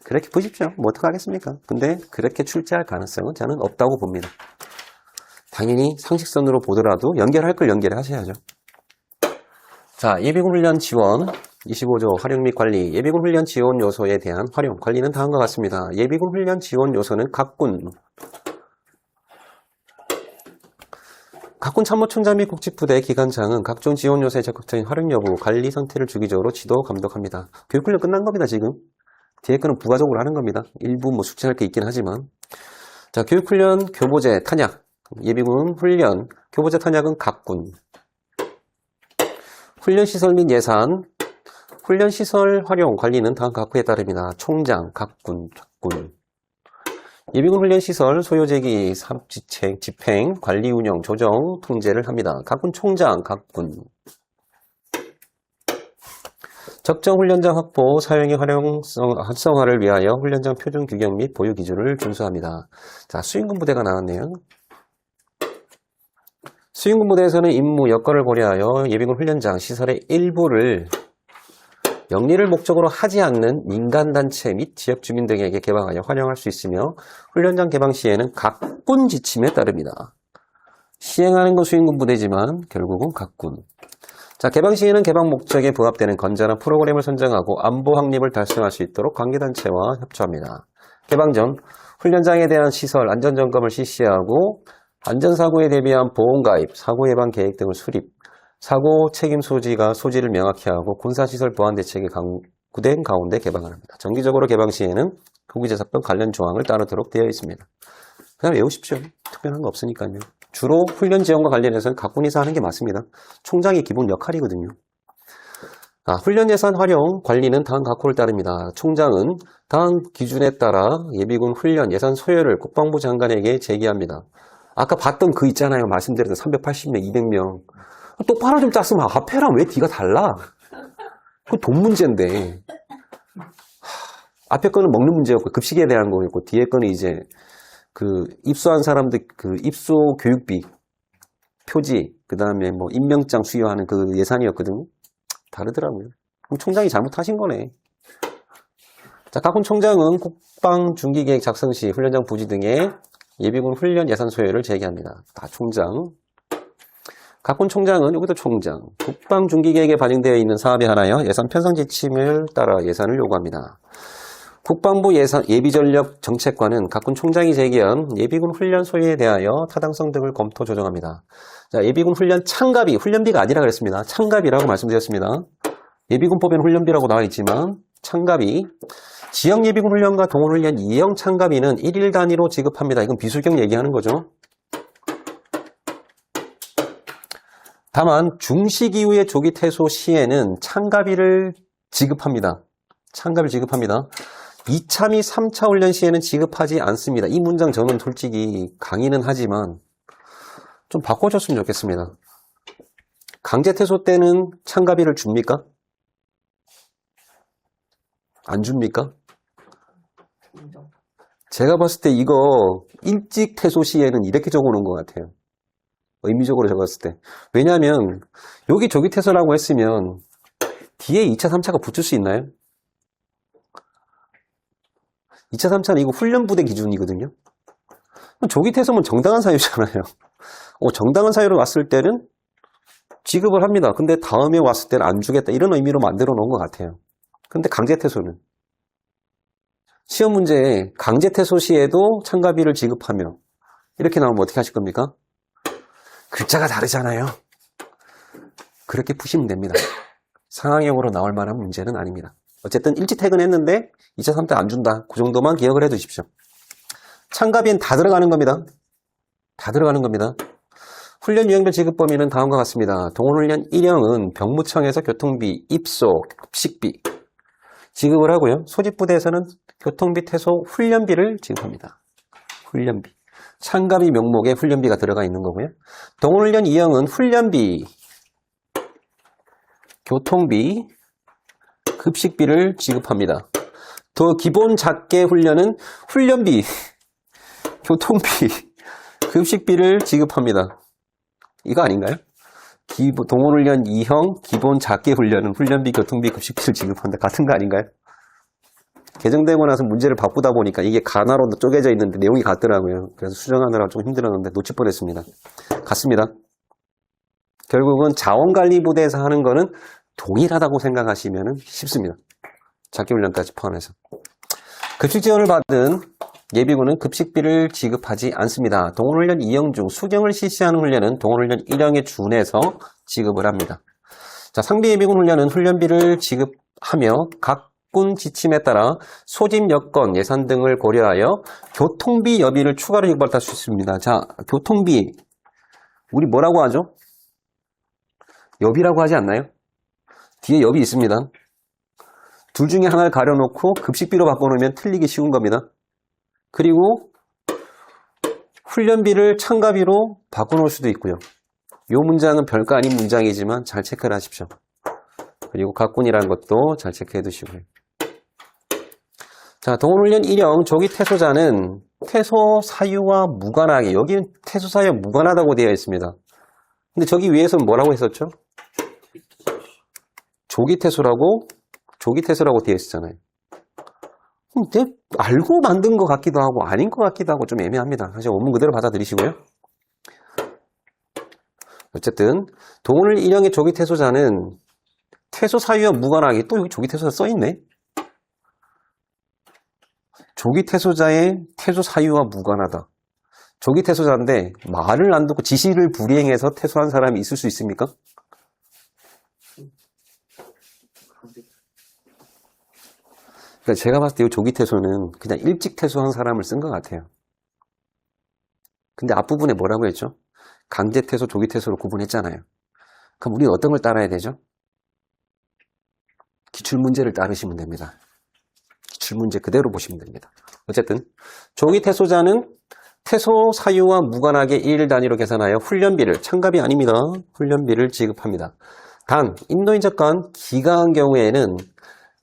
그렇게 푸십시오. 뭐 어떡하겠습니까? 근데 그렇게 출제할 가능성은 저는 없다고 봅니다. 당연히 상식선으로 보더라도 연결할 걸 연결하셔야죠. 자, 예비군 훈련 지원 25조 활용 및 관리. 예비군 훈련 지원 요소에 대한 활용, 관리는 다음과 같습니다. 예비군 훈련 지원 요소는 각군 참모총장 및 국집부대 기관장은 각종 지원 요소의 적극적인 활용 여부, 관리 상태를 주기적으로 지도 감독합니다. 교육훈련 끝난 겁니다, 지금. 뒤에 거는 부가적으로 하는 겁니다. 일부 뭐 숙제할 게 있긴 하지만. 자, 교육훈련 교보제 탄약. 예비군 훈련, 교보제 탄약은 각군. 훈련시설 및 예산, 훈련시설 활용, 관리는 다음 각구에 따릅니다. 총장, 각군, 적군. 예비군 훈련시설, 소요제기, 산업지책, 집행, 관리, 운영, 조정, 통제를 합니다. 각군 총장, 각군. 적정 훈련장 확보, 사용의 활성화를 위하여 훈련장 표준 규격 및 보유 기준을 준수합니다. 자, 수행군 부대가 나왔네요. 수행군 부대에서는 임무, 여건을 고려하여 예비군 훈련장 시설의 일부를 영리를 목적으로 하지 않는 민간단체 및 지역 주민 등에게 개방하여 활용할 수 있으며 훈련장 개방 시에는 각군 지침에 따릅니다. 시행하는 건 수행군 부대지만 결국은 각군. 자, 개방 시에는 개방 목적에 부합되는 건전한 프로그램을 선정하고 안보 확립을 달성할 수 있도록 관계단체와 협조합니다. 개방 전 훈련장에 대한 시설 안전점검을 실시하고 안전사고에 대비한 보험가입, 사고 예방 계획 등을 수립, 사고 책임 소지를 명확히 하고 군사시설 보안 대책이 강구된 가운데 개방을 합니다. 정기적으로 개방 시에는 후기재사법 관련 조항을 따르도록 되어 있습니다. 그냥 외우십시오. 특별한 거 없으니까요. 주로 훈련 지원과 관련해서는 각군에서 하는 게 맞습니다. 총장의 기본 역할이거든요. 훈련 예산 활용 관리는 다음 각호를 따릅니다. 총장은 다음 기준에 따라 예비군 훈련 예산 소요를 국방부 장관에게 제기합니다. 아까 봤던 그 있잖아요. 말씀드렸던 380명, 200명. 똑바로 좀 짰으면 앞에랑 왜 뒤가 달라? 그건 돈 문제인데. 앞에 거는 먹는 문제였고 급식에 대한 거였고 뒤에 거는 이제 그 입소한 사람들 그 입소 교육비, 표지, 그 다음에 뭐 임명장 수여하는 그 예산이었거든요. 다르더라고요. 그럼 총장이 잘못하신 거네. 자, 각군 총장은 국방 중기계획 작성 시 훈련장 부지 등의 예비군 훈련 예산 소요를 제기합니다. 다 총장. 각군 총장은 여기도 총장. 국방 중기계획에 반영되어 있는 사업에 하나여 예산 편성 지침을 따라 예산을 요구합니다. 국방부 예비전력 정책관은 각군 총장이 제기한 예비군 훈련 소요에 대하여 타당성 등을 검토 조정합니다. 자, 예비군 훈련 참가비, 훈련비가 아니라 그랬습니다. 참가비라고 말씀드렸습니다. 예비군법에는 훈련비라고 나와 있지만 참가비, 지역 예비군 훈련과 동원 훈련 이형 참가비는 1일 단위로 지급합니다. 이건 비수경 얘기하는 거죠. 다만 중식 이후의 조기 퇴소 시에는 참가비를 지급합니다. 참가비를 지급합니다. 2차 및 3차 훈련 시에는 지급하지 않습니다. 이 문장 저는 솔직히 강의는 하지만 좀 바꿔줬으면 좋겠습니다. 강제 퇴소 때는 참가비를 줍니까? 안 줍니까? 제가 봤을 때 이거 일찍 퇴소 시에는 이렇게 적어놓은 것 같아요. 의미적으로 적었을 때. 왜냐하면 여기 조기 퇴소라고 했으면 뒤에 2차, 3차가 붙을 수 있나요? 2차, 3차는 이거 훈련부대 기준이거든요. 조기 퇴소면 정당한 사유잖아요. 정당한 사유로 왔을 때는 지급을 합니다. 근데 다음에 왔을 때는 안 주겠다. 이런 의미로 만들어 놓은 것 같아요. 근데 강제 퇴소는 시험 문제에 강제 퇴소 시에도 참가비를 지급하며 이렇게 나오면 어떻게 하실 겁니까? 글자가 다르잖아요. 그렇게 푸시면 됩니다. 상황형으로 나올 만한 문제는 아닙니다. 어쨌든 일찍 퇴근했는데 2차, 3차 안 준다. 그 정도만 기억을 해 두십시오. 참가비는 다 들어가는 겁니다. 다 들어가는 겁니다. 훈련 유형별 지급 범위는 다음과 같습니다. 동원훈련 1형은 병무청에서 교통비, 입소, 급식비 지급을 하고요. 소집부대에서는 교통비, 퇴소, 훈련비를 지급합니다. 훈련비. 참가비 명목에 훈련비가 들어가 있는 거고요. 동원훈련 2형은 훈련비, 교통비, 급식비를 지급합니다. 더 기본 작계 훈련은 훈련비, 교통비, 급식비를 지급합니다. 이거 아닌가요? 동원훈련 2형 기본 작계 훈련은 훈련비, 교통비, 급식비를 지급한다. 같은 거 아닌가요? 개정되고 나서 문제를 바꾸다 보니까 이게 가나로 쪼개져 있는데 내용이 같더라고요. 그래서 수정하느라 좀 힘들었는데 놓칠 뻔했습니다. 같습니다. 결국은 자원관리부대에서 하는 거는 동일하다고 생각하시면 쉽습니다. 작계훈련까지 포함해서. 급식 지원을 받은 예비군은 급식비를 지급하지 않습니다. 동원훈련 2형 중 수경을 실시하는 훈련은 동원훈련 1형에 준해서 지급을 합니다. 자, 상비 예비군 훈련은 훈련비를 지급하며 각군 지침에 따라 소집 여건, 예산 등을 고려하여 교통비 여비를 추가로 지급할 수 있습니다. 자, 교통비 우리 뭐라고 하죠? 여비라고 하지 않나요? 뒤에 여비 있습니다. 둘 중에 하나를 가려놓고 급식비로 바꿔놓으면 틀리기 쉬운 겁니다. 그리고 훈련비를 참가비로 바꿔놓을 수도 있고요. 이 문장은 별거 아닌 문장이지만 잘 체크를 하십시오. 그리고 각군이라는 것도 잘 체크해 두시고요. 자, 동원훈련 1형 조기 퇴소자는 퇴소 사유와 무관하게, 여기는 퇴소 사유와 무관하다고 되어 있습니다. 근데 저기 위에서는 뭐라고 했었죠? 조기 퇴소라고 되어 있었잖아요. 근데 알고 만든 것 같기도 하고 아닌 것 같기도 하고 좀 애매합니다. 사실 원문 그대로 받아들이시고요. 어쨌든 동원훈련 1형의 조기 퇴소자는 퇴소 사유와 무관하게, 또 여기 조기 퇴소자 써있네. 조기 퇴소자의 퇴소 사유와 무관하다. 조기 퇴소자인데 말을 안 듣고 지시를 불이행해서 퇴소한 사람이 있을 수 있습니까? 그러니까 제가 봤을 때 이 조기 퇴소는 그냥 일찍 퇴소한 사람을 쓴 것 같아요. 근데 앞부분에 뭐라고 했죠? 강제 퇴소, 조기 퇴소로 구분했잖아요. 그럼 우리 어떤 걸 따라야 되죠? 기출문제를 따르시면 됩니다. 기출문제 그대로 보시면 됩니다. 어쨌든 조기 퇴소자는 퇴소 사유와 무관하게 일 단위로 계산하여 훈련비를, 참가비 아닙니다. 훈련비를 지급합니다. 단 인도인적관 기가한 경우에는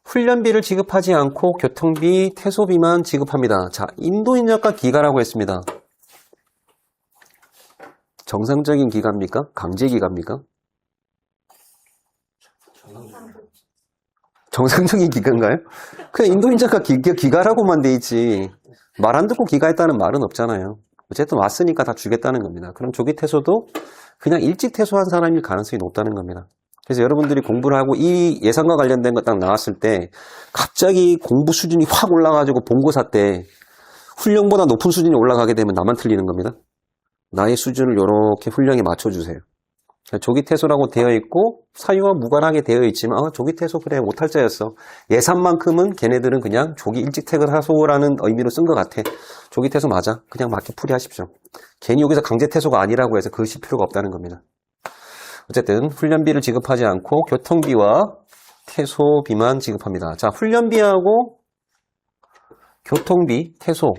훈련비를 지급하지 않고 교통비, 퇴소비만 지급합니다. 자, 인도인력과 기가라고 했습니다. 정상적인 기가입니까? 강제 기가입니까? 정상적인 기가인가요? 그냥 인도인력과 기가라고만 돼 있지. 말 안 듣고 기가했다는 말은 없잖아요. 어쨌든 왔으니까 다 주겠다는 겁니다. 그럼 조기 퇴소도 그냥 일찍 퇴소한 사람일 가능성이 높다는 겁니다. 그래서 여러분들이 공부를 하고 이 예상과 관련된 거 딱 나왔을 때 갑자기 공부 수준이 확 올라가지고 본고사 때 훈련보다 높은 수준이 올라가게 되면 나만 틀리는 겁니다. 나의 수준을 이렇게 훈련에 맞춰주세요. 조기 퇴소라고 되어 있고 사유와 무관하게 되어 있지만 조기 퇴소 그래 못할자였어. 예산만큼은 걔네들은 그냥 조기 일찍 퇴근하소라는 의미로 쓴 것 같아. 조기 퇴소 맞아. 그냥 맞게 풀이하십시오. 괜히 여기서 강제 퇴소가 아니라고 해서 그러실 필요가 없다는 겁니다. 어쨌든 훈련비를 지급하지 않고 교통비와 퇴소비만 지급합니다. 자, 훈련비하고 교통비, 퇴소,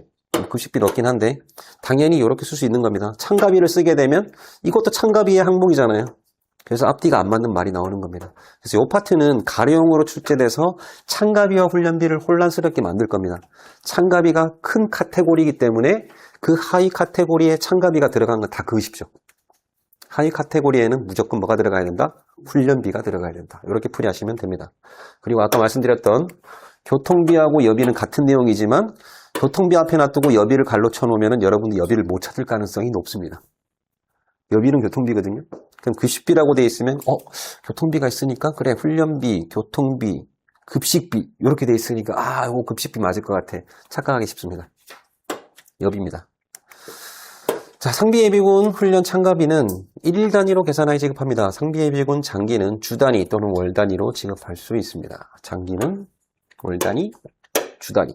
급식비 넣긴 한데 당연히 이렇게 쓸 수 있는 겁니다. 참가비를 쓰게 되면 이것도 참가비의 항목이잖아요. 그래서 앞뒤가 안 맞는 말이 나오는 겁니다. 그래서 이 파트는 가로용으로 출제돼서 참가비와 훈련비를 혼란스럽게 만들 겁니다. 참가비가 큰 카테고리이기 때문에 그 하위 카테고리에 참가비가 들어간 건 다 그으십시오. 하위 카테고리에는 무조건 뭐가 들어가야 된다? 훈련비가 들어가야 된다. 이렇게 풀이하시면 됩니다. 그리고 아까 말씀드렸던 교통비하고 여비는 같은 내용이지만 교통비 앞에 놔두고 여비를 갈로 쳐놓으면 여러분이 여비를 못 찾을 가능성이 높습니다. 여비는 교통비거든요. 그럼 급식비라고 돼 있으면 교통비가 있으니까 그래 훈련비, 교통비, 급식비 이렇게 돼 있으니까 이거 급식비 맞을 것 같아. 착각하기 쉽습니다. 여비입니다. 자, 상비예비군 훈련 참가비는 1일 단위로 계산하여 지급합니다. 상비예비군 장기는 주 단위 또는 월 단위로 지급할 수 있습니다. 장기는 월 단위, 주 단위.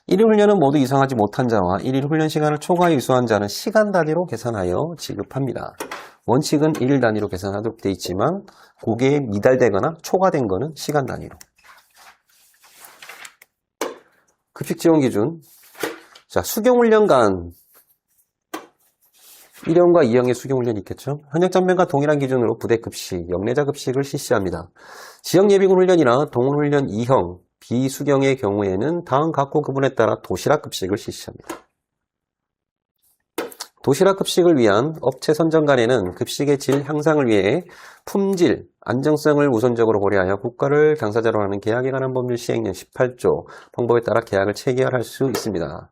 1일 훈련은 모두 이상하지 못한 자와 1일 훈련 시간을 초과해 유수한 자는 시간 단위로 계산하여 지급합니다. 원칙은 1일 단위로 계산하도록 되어 있지만 그게 미달되거나 초과된 거는 시간 단위로. 급식 지원 기준. 자, 수경훈련간 1형과 2형의 수경훈련이 있겠죠. 현역장병과 동일한 기준으로 부대급식, 영내자 급식을 실시합니다. 지역예비군 훈련이나 동훈훈련 2형, 비수경의 경우에는 다음 각호 구분에 따라 도시락 급식을 실시합니다. 도시락 급식을 위한 업체 선정간에는 급식의 질 향상을 위해 품질, 안정성을 우선적으로 고려하여 국가를 당사자로 하는 계약에 관한 법률 시행령 18조 방법에 따라 계약을 체결할 수 있습니다.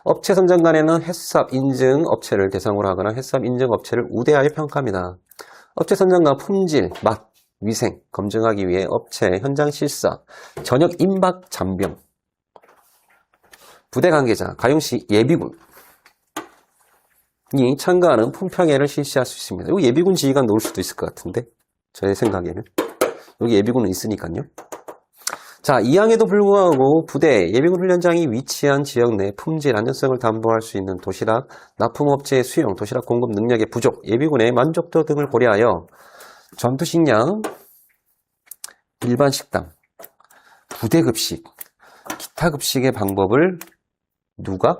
업체 선정 간에는 햇삽 인증 업체를 대상으로 하거나 햇삽 인증 업체를 우대하여 평가합니다. 업체 선정과 품질, 맛, 위생 검증하기 위해 업체 현장 실사, 전역 임박 잔병, 부대 관계자, 가용시 예비군이 참가하는 품평회를 실시할 수 있습니다. 여기 예비군 지휘관 놓을 수도 있을 것 같은데 저의 생각에는 여기 예비군은 있으니까요. 자, 이항에도 불구하고 부대, 예비군 훈련장이 위치한 지역 내 품질, 안전성을 담보할 수 있는 도시락, 납품업체의 수용, 도시락 공급 능력의 부족, 예비군의 만족도 등을 고려하여 전투식량, 일반 식당, 부대 급식, 기타 급식의 방법을 누가?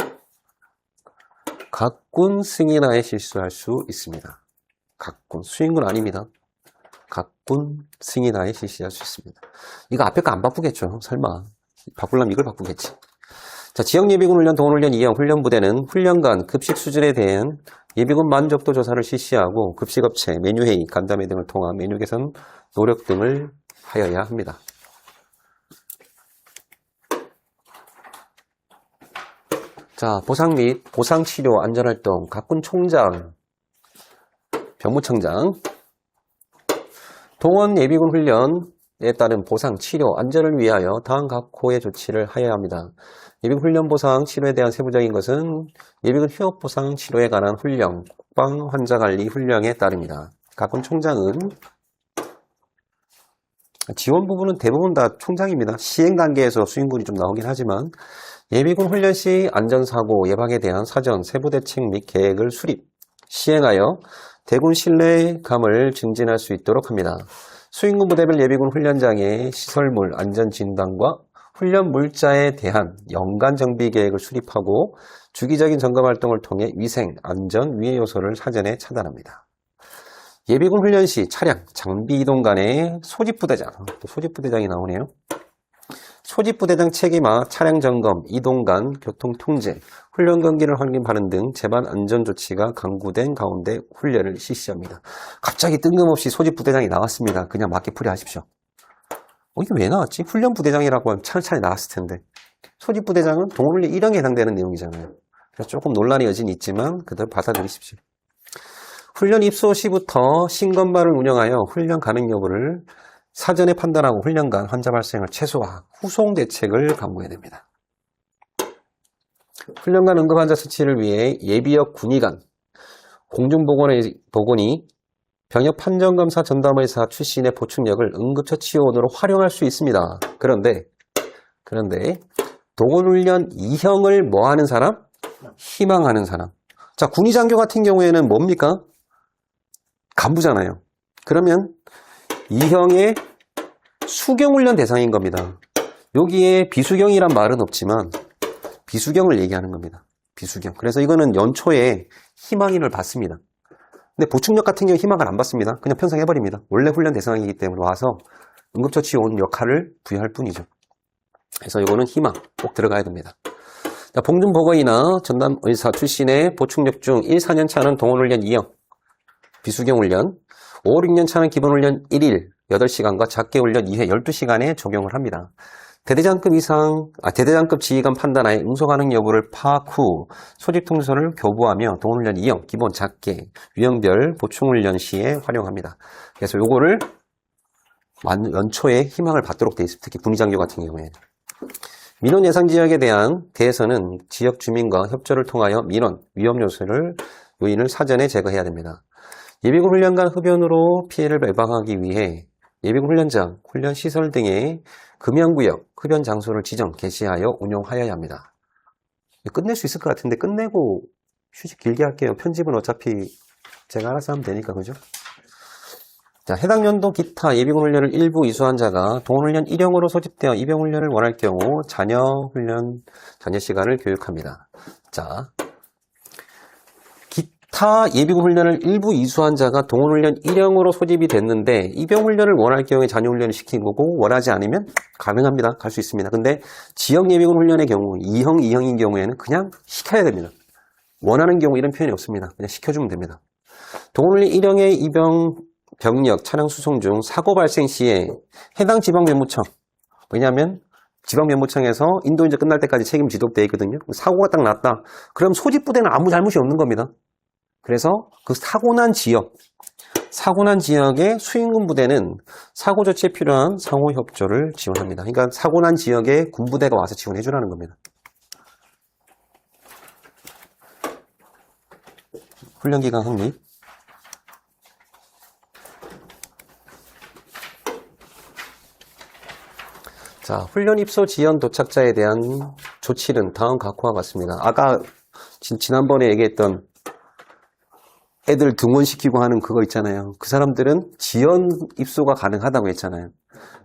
각군 승인하에 실시할 수 있습니다. 각군, 수행군 아닙니다. 각군 승인하에 실시할 수 있습니다. 이거 앞에 거 안 바꾸겠죠. 설마. 바꾸려면 이걸 바꾸겠지. 자, 지역예비군 훈련, 동원훈련 2형 훈련부대는 훈련간 급식 수준에 대한 예비군 만족도 조사를 실시하고 급식업체, 메뉴회의, 간담회 등을 통한 메뉴 개선 노력 등을 하여야 합니다. 자, 보상 및 보상치료 안전활동, 각군 총장, 병무청장, 동원 예비군 훈련에 따른 보상, 치료, 안전을 위하여 다음 각호의 조치를 하여야 합니다. 예비군 훈련 보상, 치료에 대한 세부적인 것은 예비군 휴업 보상, 치료에 관한 훈련, 국방 환자관리 훈련에 따릅니다. 각군 총장은 지원 부분은 대부분 다 총장입니다. 시행 단계에서 수행군이 좀 나오긴 하지만 예비군 훈련 시 안전사고 예방에 대한 사전 세부 대책 및 계획을 수립, 시행하여 대군 신뢰감을 증진할 수 있도록 합니다. 수행군 부대별 예비군 훈련장의 시설물 안전 진단과 훈련 물자에 대한 연간 정비 계획을 수립하고 주기적인 점검 활동을 통해 위생, 안전, 위해 요소를 사전에 차단합니다. 예비군 훈련 시 차량, 장비 이동 간의 소집부대장, 또 소집부대장이 나오네요. 소집부대장 책임화, 차량 점검, 이동간, 교통 통제, 훈련 경기를 확인하는 등 재반 안전 조치가 강구된 가운데 훈련을 실시합니다. 갑자기 뜬금없이 소집부대장이 나왔습니다. 그냥 맞게 풀이하십시오. 이게 왜 나왔지? 훈련부대장이라고 하면 차례차례 나왔을 텐데. 소집부대장은 동원훈련 1형에 해당되는 내용이잖아요. 그래서 조금 논란의 여지는 있지만 그대로 받아들이십시오. 훈련 입소 시부터 신건반을 운영하여 훈련 가능 여부를 사전에 판단하고 훈련간 환자 발생을 최소화, 후송 대책을 강구해야 됩니다. 훈련간 응급 환자 처치를 위해 예비역 군의관, 공중보건이 병역 판정검사 전담의사 출신의 보충력을 응급처치요원으로 활용할 수 있습니다. 그런데 동원훈련 2형을 뭐 하는 사람? 희망하는 사람. 자, 군의장교 같은 경우에는 뭡니까? 간부잖아요. 그러면 2형의 수경훈련 대상인 겁니다. 여기에 비수경이란 말은 없지만 비수경을 얘기하는 겁니다. 비수경. 그래서 이거는 연초에 희망인을 받습니다. 근데 보충력 같은 경우 희망을 안 받습니다. 그냥 편성해버립니다. 원래 훈련 대상이기 때문에 와서 응급처치요원 역할을 부여할 뿐이죠. 그래서 이거는 희망 꼭 들어가야 됩니다. 자, 봉준보건이나 전담의사 출신의 보충력 중 1, 4년 차는 동원훈련 2형, 비수경훈련, 5, 6년 차는 기본훈련 1일, 8시간과 작게훈련 2회 12시간에 적용을 합니다. 대대장급 지휘관 판단하에 응소 가능 여부를 파악 후 소집 통지서를 교부하며 동원훈련 2형, 기본 작게, 유형별 보충훈련 시에 활용합니다. 그래서 요거를 연초에 희망을 받도록 되어 있습니다. 특히 군의장교 같은 경우에. 민원 예상 지역에 대한 대해서는 지역 주민과 협조를 통하여 민원, 위험 요인을 사전에 제거해야 됩니다. 예비군 훈련관 흡연으로 피해를 예방하기 위해 예비군 훈련장, 훈련시설 등의 금연구역, 흡연 장소를 지정, 개시하여 운용하여야 합니다. 끝낼 수 있을 것 같은데 끝내고 휴식 길게 할게요. 편집은 어차피 제가 알아서 하면 되니까, 그죠? 자, 해당 연도 기타 예비군 훈련을 일부 이수한 자가 동원훈련 1형으로 소집되어 입영훈련을 원할 경우 자녀 시간을 교육합니다. 자, 기타 예비군 훈련을 일부 이수한 자가 동원훈련 1형으로 소집이 됐는데 입영훈련을 원할 경우에 자녀 훈련을 시킨 거고 원하지 않으면 가능합니다. 갈 수 있습니다. 근데 지역 예비군 훈련의 경우 2형, 2형인 경우에는 그냥 시켜야 됩니다. 원하는 경우 이런 표현이 없습니다. 그냥 시켜주면 됩니다. 동원훈련 1형의 입영 병력, 차량 수송 중 사고 발생 시에 해당 지방면무청, 왜냐하면 지방면무청에서 인도 이제 끝날 때까지 책임 지도되어 있거든요. 사고가 딱 났다. 그럼 소집부대는 아무 잘못이 없는 겁니다. 그래서 그 사고 난 지역의 수행군 부대는 사고 조치에 필요한 상호 협조를 지원합니다. 그러니까 사고 난 지역에 군부대가 와서 지원해 주라는 겁니다. 훈련기간 확립. 자, 훈련 입소 지연 도착자에 대한 조치는 다음 각호와 같습니다. 아까 지난번에 얘기했던 애들 등원시키고 하는 그거 있잖아요. 그 사람들은 지연 입소가 가능하다고 했잖아요.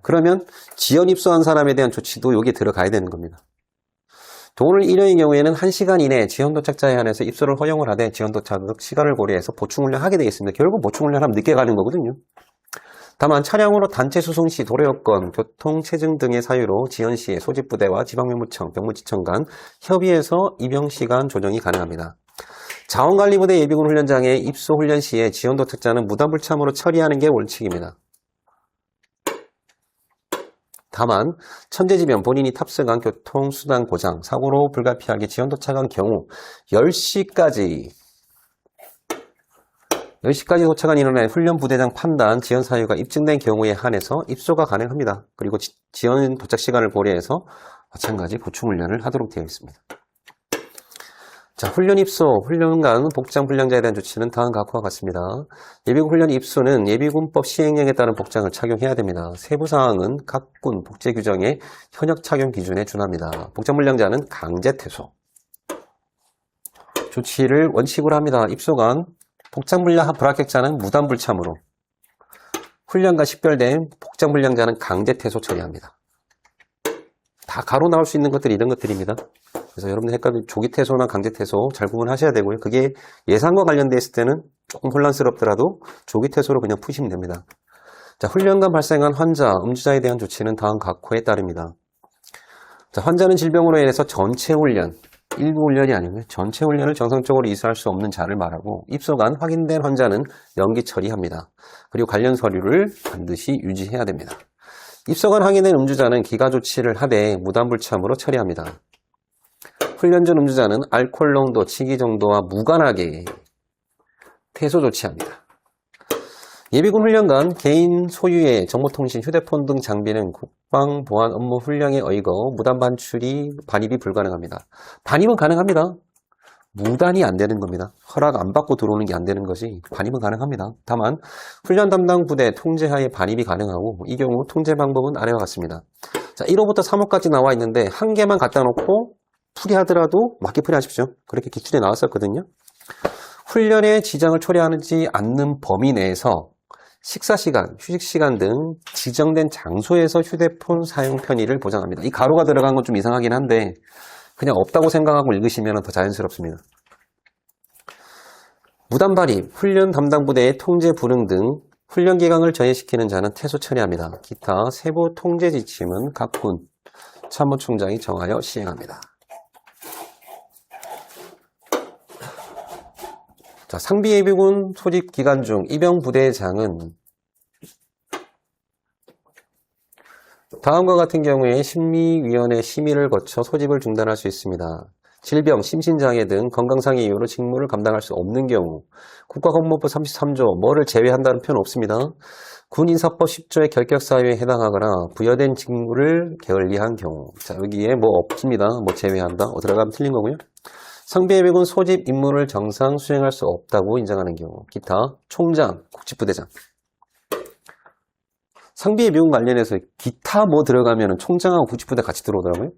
그러면 지연 입소한 사람에 대한 조치도 여기에 들어가야 되는 겁니다. 동원훈련 1형의 경우에는 1시간 이내 지연 도착자에 한해서 입소를 허용을 하되 지연 도착 시간을 고려해서 보충훈련 하게 되겠습니다. 결국 보충훈련 하면 늦게 가는 거거든요. 다만 차량으로 단체 수송 시 도로 여건, 교통, 체증 등의 사유로 지연 시에 소집부대와 지방면무청, 병무지청 간 협의해서 입영시간 조정이 가능합니다. 자원관리부대 예비군 훈련장의 입소 훈련 시에 지연 도착자는 무단불참으로 처리하는 게 원칙입니다. 다만 천재지변 본인이 탑승한 교통수단 고장, 사고로 불가피하게 지연 도착한 경우 10시까지 도착한 인원의 훈련 부대장 판단, 지연 사유가 입증된 경우에 한해서 입소가 가능합니다. 그리고 지연 도착 시간을 고려해서 마찬가지 보충훈련을 하도록 되어 있습니다. 자, 훈련 입소, 훈련관 복장 불량자에 대한 조치는 다음 각호와 같습니다. 예비군 훈련 입소는 예비군법 시행령에 따른 복장을 착용해야 됩니다. 세부 사항은 각 군 복제 규정의 현역 착용 기준에 준합니다. 복장 불량자는 강제 퇴소. 조치를 원칙으로 합니다. 입소관 복장불량 불합격자는 무단불참으로, 훈련과 식별된 복장불량자는 강제퇴소 처리합니다. 다 가로 나올 수 있는 것들이 이런 것들입니다. 그래서 여러분들 헷갈리면 조기퇴소나 강제퇴소 잘 구분하셔야 되고요. 그게 예상과 관련되어 있을 때는 조금 혼란스럽더라도 조기퇴소로 그냥 푸시면 됩니다. 자, 훈련관 발생한 환자, 음주자에 대한 조치는 다음 각호에 따릅니다. 자, 환자는 질병으로 인해서 전체 훈련, 일부 훈련이 아니고요. 전체 훈련을 정상적으로 이수할 수 없는 자를 말하고 입소간 확인된 환자는 연기 처리합니다. 그리고 관련 서류를 반드시 유지해야 됩니다. 입소간 확인된 음주자는 기가 조치를 하되 무단불참으로 처리합니다. 훈련 전 음주자는 알코올 농도, 치기 정도와 무관하게 퇴소 조치합니다. 예비군 훈련관 개인 소유의 정보통신, 휴대폰 등 장비는 국방, 보안 업무 훈련에 의거 무단 반입이 불가능합니다. 반입은 가능합니다. 무단이 안 되는 겁니다. 허락 안 받고 들어오는 게 안 되는 것이 반입은 가능합니다. 다만 훈련 담당 부대 통제하에 반입이 가능하고 이 경우 통제 방법은 아래와 같습니다. 자, 1호부터 3호까지 나와 있는데 한 개만 갖다 놓고 풀이하더라도 맞게 풀이하십시오. 그렇게 기출에 나왔었거든요. 훈련에 지장을 초래하지 않는 범위 내에서 식사시간, 휴식시간 등 지정된 장소에서 휴대폰 사용 편의를 보장합니다. 이 가로가 들어간 건 좀 이상하긴 한데 그냥 없다고 생각하고 읽으시면 더 자연스럽습니다. 무단 발입, 훈련 담당 부대의 통제 불응 등 훈련 기강을 저해시키는 자는 퇴소 처리합니다. 기타 세부 통제 지침은 각 군 참모총장이 정하여 시행합니다. 자, 상비예비군 소집 기간 중 입영부대장은 다음과 같은 경우에 심의위원회 심의를 거쳐 소집을 중단할 수 있습니다. 질병, 심신장애 등 건강상의 이유로 직무를 감당할 수 없는 경우 국가공무법 33조 뭐를 제외한다는 표현 없습니다. 군인사법 10조의 결격사유에 해당하거나 부여된 직무를 게을리한 경우. 자, 여기에 뭐 없습니다. 뭐 제외한다. 들어가면 틀린 거고요. 상비예비군 소집 임무를 정상 수행할 수 없다고 인정하는 경우. 기타 총장, 국집부대장. 상비예비군 관련해서 기타 뭐 들어가면 총장하고 국집부대 같이 들어오더라고요.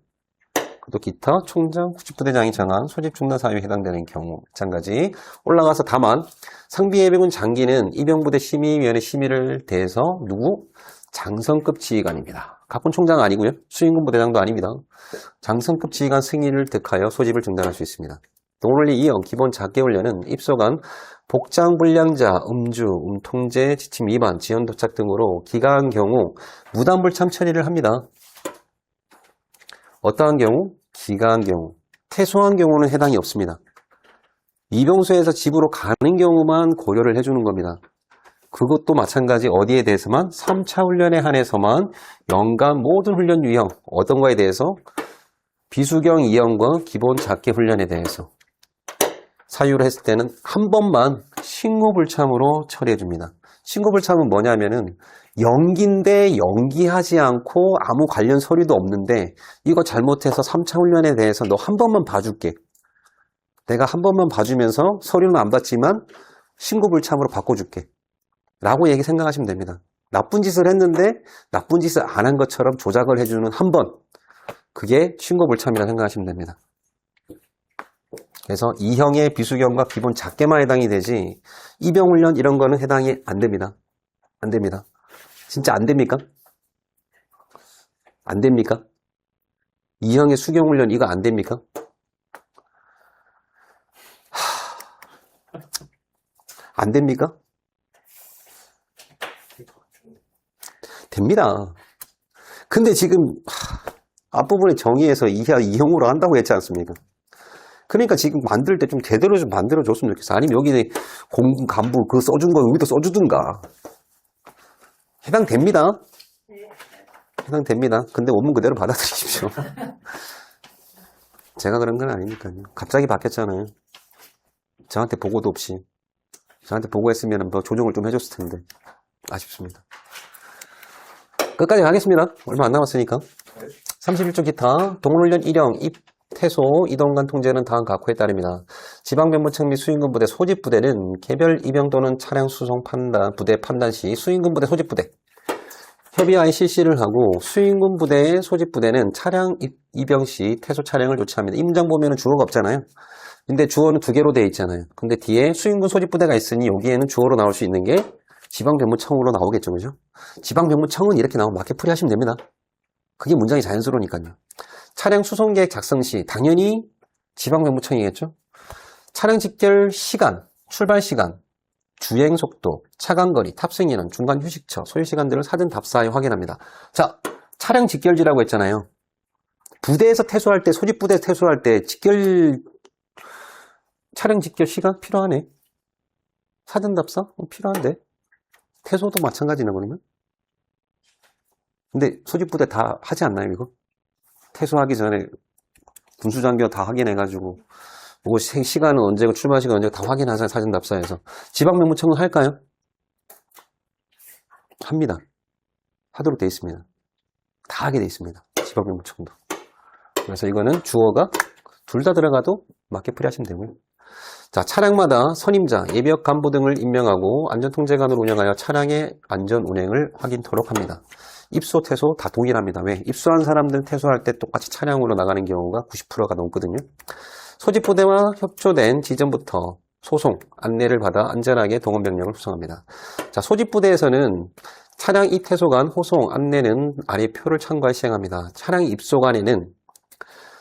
또 기타 총장, 국집부대장이 정한 소집 중단 사유에 해당되는 경우. 마찬가지. 올라가서 다만 상비예비군 장기는 입영부대 심의위원회 심의를 대해서 누구? 장성급 지휘관입니다. 각군 총장 아니고요. 수행군 부대장도 아닙니다. 장성급 지휘관 승인을 득하여 소집을 중단할 수 있습니다. 동원리 2형 기본 작계훈련은 입소간 복장 불량자, 음주, 통제, 지침 위반, 지연 도착 등으로 기가한 경우 무단불참 처리를 합니다. 어떠한 경우? 기가한 경우. 퇴소한 경우는 해당이 없습니다. 이병소에서 집으로 가는 경우만 고려를 해주는 겁니다. 그것도 마찬가지 어디에 대해서만? 3차 훈련에 한해서만 연간 모든 훈련 유형 어떤 거에 대해서? 비수경 2형과 기본 작계 훈련에 대해서 사유를 했을 때는 한 번만 신고불참으로 처리해 줍니다. 신고불참은 뭐냐면은 연기인데 연기하지 않고 아무 관련 서류도 없는데 이거 잘못해서 3차 훈련에 대해서 너 한 번만 봐줄게. 내가 한 번만 봐주면서 서류는 안 받지만 신고불참으로 바꿔줄게. 라고 얘기 생각하시면 됩니다. 나쁜 짓을 했는데 나쁜 짓을 안 한 것처럼 조작을 해주는 한 번. 그게 신고불참이라 생각하시면 됩니다. 그래서 2형의 비수경과 기본 작게만 해당이 되지 입영훈련 이런 거는 해당이 안 됩니다. 안 됩니다. 진짜 안 됩니까? 안 됩니까? 2형의 수경훈련 이거 안 됩니까? 안 됩니까? 됩니다. 근데 지금 앞부분에 정의해서 이하 2형으로 한다고 했지 않습니까? 그러니까 지금 만들 때 좀 제대로 좀 만들어줬으면 좋겠어. 아니면 여기 공군 간부 그거 써준 거 여기도 써주든가. 해당됩니다. 해당됩니다. 근데 원문 그대로 받아들이십시오. 제가 그런 건 아니니까요. 갑자기 바뀌었잖아요. 저한테 보고도 없이. 저한테 보고했으면 더 조정을 좀 해줬을 텐데. 아쉽습니다. 끝까지 가겠습니다. 얼마 안 남았으니까. 31조 기타 동훈훈련 1형 퇴소, 이동간 통제는 다음 각호에 따릅니다. 지방병무청 및 수인군부대 소집부대는 개별 입영 또는 차량 수송 판단, 부대 판단 시 수인군부대 소집부대 협의하에 실시를 하고 수인군부대의 소집부대는 차량 입영 시 퇴소 차량을 조치합니다. 이 문장 보면 주어가 없잖아요. 근데 주어는 두 개로 되어 있잖아요. 근데 뒤에 수인군 소집부대가 있으니 여기에는 주어로 나올 수 있는 게 지방병무청으로 나오겠죠. 그죠? 지방병무청은 이렇게 나오면 맞게 풀이하시면 됩니다. 그게 문장이 자연스러우니까요. 차량 수송계획 작성 시 당연히 지방병무청이겠죠. 차량 직결 시간, 출발 시간, 주행 속도, 차간거리, 탑승 인원, 중간 휴식처, 소요 시간들을 사전 답사에 확인합니다. 자, 차량 직결지라고 했잖아요. 부대에서 퇴소할 때, 소집 부대에서 퇴소할 때 차량 직결 시간 필요하네. 사전답사? 필요한데. 퇴소도 마찬가지네, 그러면. 근데 소집 부대 다 하지 않나요, 이거? 퇴소하기 전에 군수장교 다 확인해가지고 뭐 시간은 언제고 출발 시간 언제고 다 확인하잖아요, 사전답사에서. 지방명무청은 할까요? 합니다. 하도록 돼 있습니다. 다 하게 돼 있습니다. 지방명무청도. 그래서 이거는 주어가 둘 다 들어가도 맞게 풀이하시면 되고요. 자, 차량마다 선임자, 예비역 간부 등을 임명하고 안전통제관을 운영하여 차량의 안전 운행을 확인토록 합니다. 입소, 퇴소 다 동일합니다. 왜? 입소한 사람들 퇴소할 때 똑같이 차량으로 나가는 경우가 90%가 넘거든요. 소집부대와 협조된 지점부터 소송, 안내를 받아 안전하게 동원병력을 구성합니다. 자, 소집부대에서는 차량 입퇴소간 호송, 안내는 아래 표를 참고해 시행합니다. 차량 입소간에는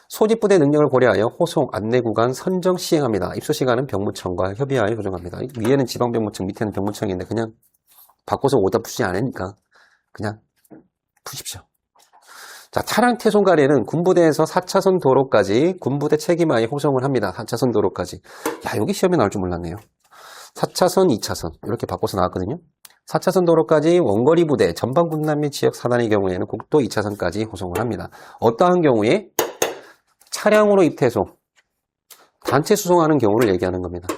소집부대 능력을 고려하여 호송, 안내 구간 선정 시행합니다. 입소 시간은 병무청과 협의하여 조정합니다. 위에는 지방병무청, 밑에는 병무청인데 그냥 바꿔서 오다 푸지 않으니까 그냥 푸십시오. 자, 차량 퇴소간에는 군부대에서 4차선 도로까지 군부대 책임하에 호송을 합니다. 4차선 도로까지. 야, 여기 시험에 나올 줄 몰랐네요. 4차선, 2차선 이렇게 바꿔서 나왔거든요. 4차선 도로까지 원거리 부대, 전방 분단 및 지역 사단의 경우에는 국도 2차선까지 호송을 합니다. 어떠한 경우에 차량으로 입퇴소, 단체 수송하는 경우를 얘기하는 겁니다.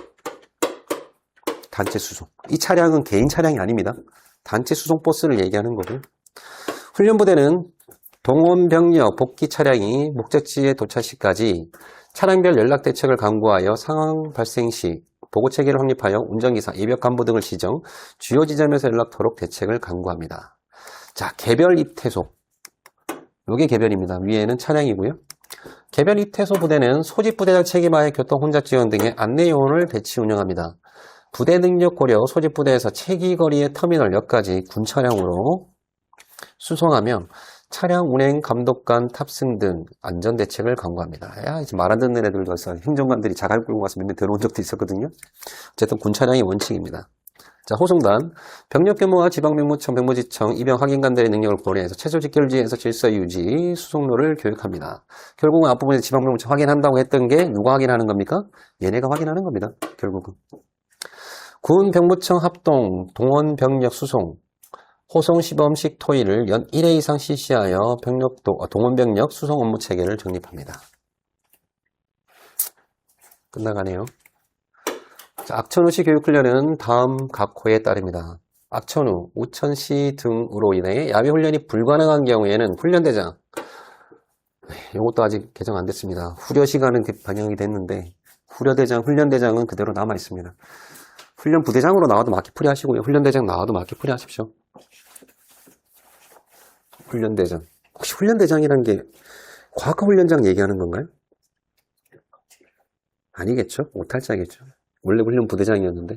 단체 수송. 이 차량은 개인 차량이 아닙니다. 단체 수송 버스를 얘기하는 거고요. 훈련부대는 동원병력 복귀 차량이 목적지에 도착 시까지 차량별 연락 대책을 강구하여 상황 발생 시 보고체계를 확립하여 운전기사, 예비역 간부 등을 지정, 주요 지점에서 연락토록 대책을 강구합니다. 자, 개별 입퇴소. 이게 개별입니다. 위에는 차량이고요. 개별 입퇴소 부대는 소집 부대장 책임하에 교통 혼잡 지원 등의 안내 요원을 배치 운영합니다. 부대 능력 고려 소집 부대에서 체기거리의 터미널역까지 군 차량으로 수송하며 차량 운행 감독관 탑승 등 안전 대책을 강구합니다. 야, 이제 말 안 듣는 애들도 있어요. 행정관들이 자갈 끌고 가서 몇 명 들어온 적도 있었거든요. 어쨌든 군 차량이 원칙입니다. 자, 호송단. 병력 규모와 지방병무청, 병무지청, 입영 확인관들의 능력을 고려해서 최소 직결지에서 질서 유지, 수송로를 교육합니다. 결국은 앞부분에 지방병무청 확인한다고 했던 게 누가 확인하는 겁니까? 얘네가 확인하는 겁니다. 결국은. 군 병무청 합동 동원 병력 수송, 호송 시범식 토의를 연 1회 이상 실시하여 동원병력 수송 업무 체계를 정립합니다. 끝나가네요. 자, 악천후시 교육훈련은 다음 각 호에 따릅니다. 악천후, 우천시 등으로 인해 야외훈련이 불가능한 경우에는 훈련대장, 이것도 아직 개정 안 됐습니다. 후려 시간은 반영이 됐는데 훈련대장은 그대로 남아 있습니다. 훈련 부대장으로 나와도 맞기풀이 하시고요. 훈련대장 나와도 맞기풀이 하십시오. 훈련대장. 혹시 훈련대장이라는 게 과학화 훈련장 얘기하는 건가요? 아니겠죠? 오탈자겠죠. 원래 훈련 부대장이었는데.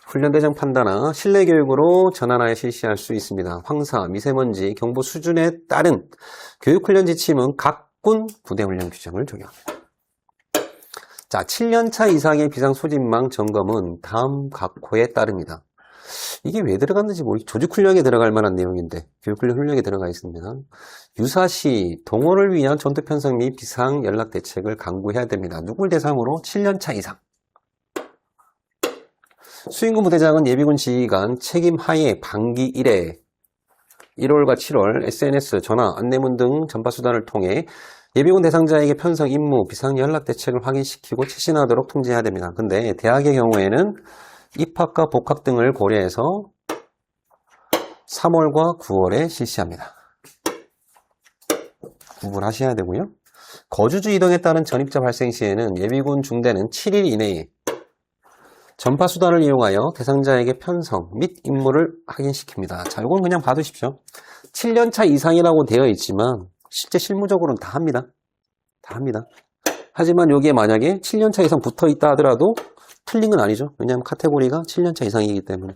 훈련대장 판단화, 실내교육으로 전환하여 실시할 수 있습니다. 황사, 미세먼지, 경보 수준에 따른 교육훈련 지침은 각 군 부대훈련 규정을 적용합니다. 자, 7년차 이상의 비상소집망 점검은 다음 각 호에 따릅니다. 이게 왜 들어갔는지 조직훈련에 들어갈 만한 내용인데 교육훈련 훈련에 들어가 있습니다. 유사시 동호를 위한 전투 편성 및 비상 연락 대책을 강구해야 됩니다. 누굴 대상으로? 7년차 이상. 수행군 부대장은 예비군 지휘관 책임 하에 반기 1회 1월과 7월 SNS, 전화, 안내문 등 전파수단을 통해 예비군 대상자에게 편성 임무, 비상 연락 대책을 확인시키고 최신하도록 통지해야 됩니다. 근데 대학의 경우에는 입학과 복학 등을 고려해서 3월과 9월에 실시합니다. 구분하셔야 되고요. 거주지 이동에 따른 전입자 발생 시에는 예비군 중대는 7일 이내에 전파수단을 이용하여 대상자에게 편성 및 임무를 확인시킵니다. 자, 이건 그냥 봐두십시오. 7년차 이상이라고 되어 있지만 실제 실무적으로는 다 합니다. 다 합니다. 하지만 여기에 만약에 7년차 이상 붙어 있다 하더라도 틀린 건 아니죠. 왜냐하면 카테고리가 7년차 이상이기 때문에.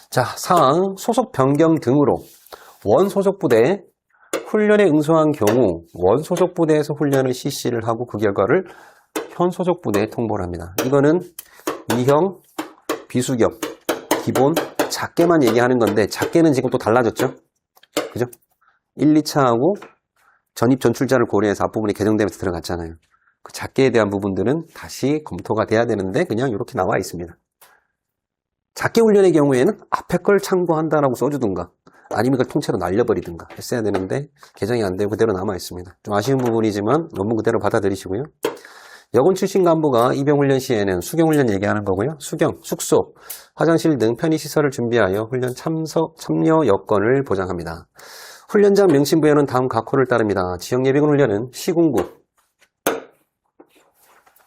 자, 사항 소속 변경 등으로 원소속 부대 훈련에 응수한 경우 원소속 부대에서 훈련을 실시를 하고 그 결과를 현소속 부대에 통보를 합니다. 이거는 위형, 비수격, 기본, 작게만 얘기하는 건데 작게는 지금 또 달라졌죠. 그죠? 1, 2차하고 전입 전출자를 고려해서 앞부분이 개정되면서 들어갔잖아요. 그 작계에 대한 부분들은 다시 검토가 돼야 되는데 그냥 이렇게 나와 있습니다. 작계 훈련의 경우에는 앞에 걸 참고한다라고 써주든가 아니면 그걸 통째로 날려버리든가 했어야 되는데 개정이 안 되고 그대로 남아 있습니다. 좀 아쉬운 부분이지만 논문 그대로 받아들이시고요. 여군 출신 간부가 입영훈련 시에는 수경훈련 얘기하는 거고요. 수경, 숙소, 화장실 등 편의시설을 준비하여 훈련 참여 여건을 보장합니다. 훈련장 명칭 부여는 다음 각호를 따릅니다. 지역예비군 훈련은 시군구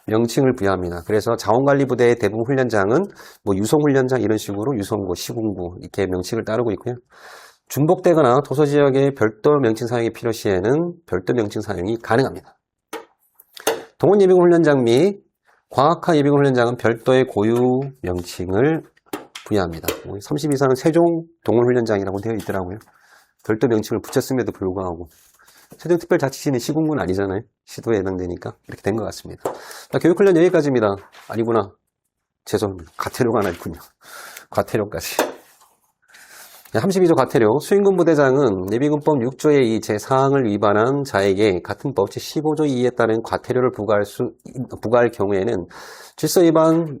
명칭을 부여합니다. 그래서 자원관리부대의 대부분 훈련장은 뭐 유성훈련장 이런 식으로 유성구, 시군구 이렇게 명칭을 따르고 있고요. 중복되거나 도서지역의 별도 명칭 사용이 필요시에는 별도 명칭 사용이 가능합니다. 동원예비군 훈련장 및 과학화 예비군 훈련장은 별도의 고유 명칭을 부여합니다. 30 이상은 세종 동원훈련장이라고 되어 있더라고요. 별도 명칭을 붙였음에도 불구하고 세종특별자치시는 시군구는 아니잖아요. 시도에 해당되니까 이렇게 된 것 같습니다. 자, 교육훈련 여기까지입니다. 아니구나. 죄송합니다. 과태료가 하나 있군요. 과태료까지. 32조 과태료. 수행군부대장은 예비군법 6조의 이 제4항을 위반한 자에게 같은 법 제15조 2에 따른 과태료를 부과할 경우에는 질서위반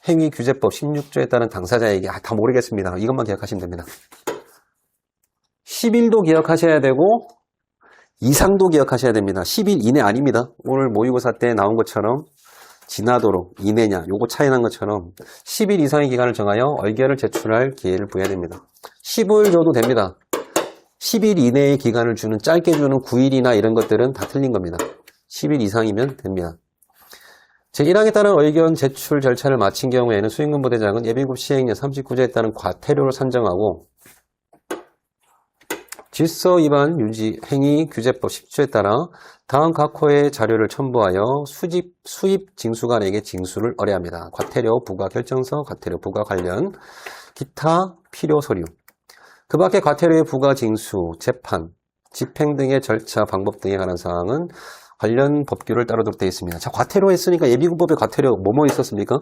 행위규제법 16조에 따른 당사자에게 다 모르겠습니다. 이것만 기억하시면 됩니다. 10일도 기억하셔야 되고 이상도 기억하셔야 됩니다. 10일 이내 아닙니다. 오늘 모의고사 때 나온 것처럼 지나도록 이내냐 요거 차이 난 것처럼 10일 이상의 기간을 정하여 의결을 제출할 기회를 부여됩니다. 15일 줘도 됩니다. 10일 이내의 기간을 주는 짧게 주는 9일이나 이런 것들은 다 틀린 겁니다. 10일 이상이면 됩니다. 제1항에 따른 의견 제출 절차를 마친 경우에는 수행군부대장은 예비군 시행령 39조에 따른 과태료를 산정하고 질서위반 유지 행위 규제법 10조에 따라 다음 각호의 자료를 첨부하여 수입 징수관에게 징수를 의뢰합니다. 과태료 부과 결정서, 과태료 부과 관련 기타 필요 서류. 그 밖에 과태료의 부과 징수, 재판, 집행 등의 절차, 방법 등에 관한 사항은 관련 법규를 따르도록 되어 있습니다. 자, 과태료 했으니까 예비군법에 과태료 뭐뭐 있었습니까?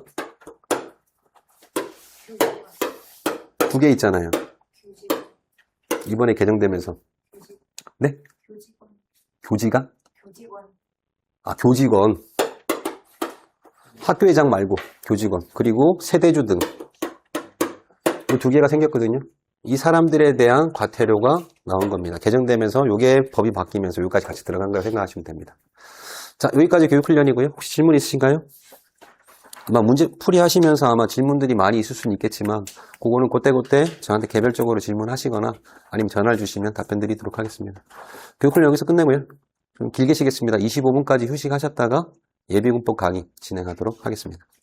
두 개 있잖아요. 이번에 개정되면서. 네? 교지가? 아, 교직원. 학교회장 말고 교직원. 그리고 세대주 등. 이 두 개가 생겼거든요. 이 사람들에 대한 과태료가 나온 겁니다. 개정되면서 이게 법이 바뀌면서 여기까지 같이 들어간 거라고 생각하시면 됩니다. 자, 여기까지 교육훈련이고요. 혹시 질문 있으신가요? 아마 문제 풀이 하시면서 아마 질문들이 많이 있을 수는 있겠지만 그거는 그때그때 저한테 개별적으로 질문하시거나 아니면 전화를 주시면 답변 드리도록 하겠습니다. 교육훈련 여기서 끝내고요. 좀 길게 쉬겠습니다. 25분까지 휴식하셨다가 예비군법 강의 진행하도록 하겠습니다.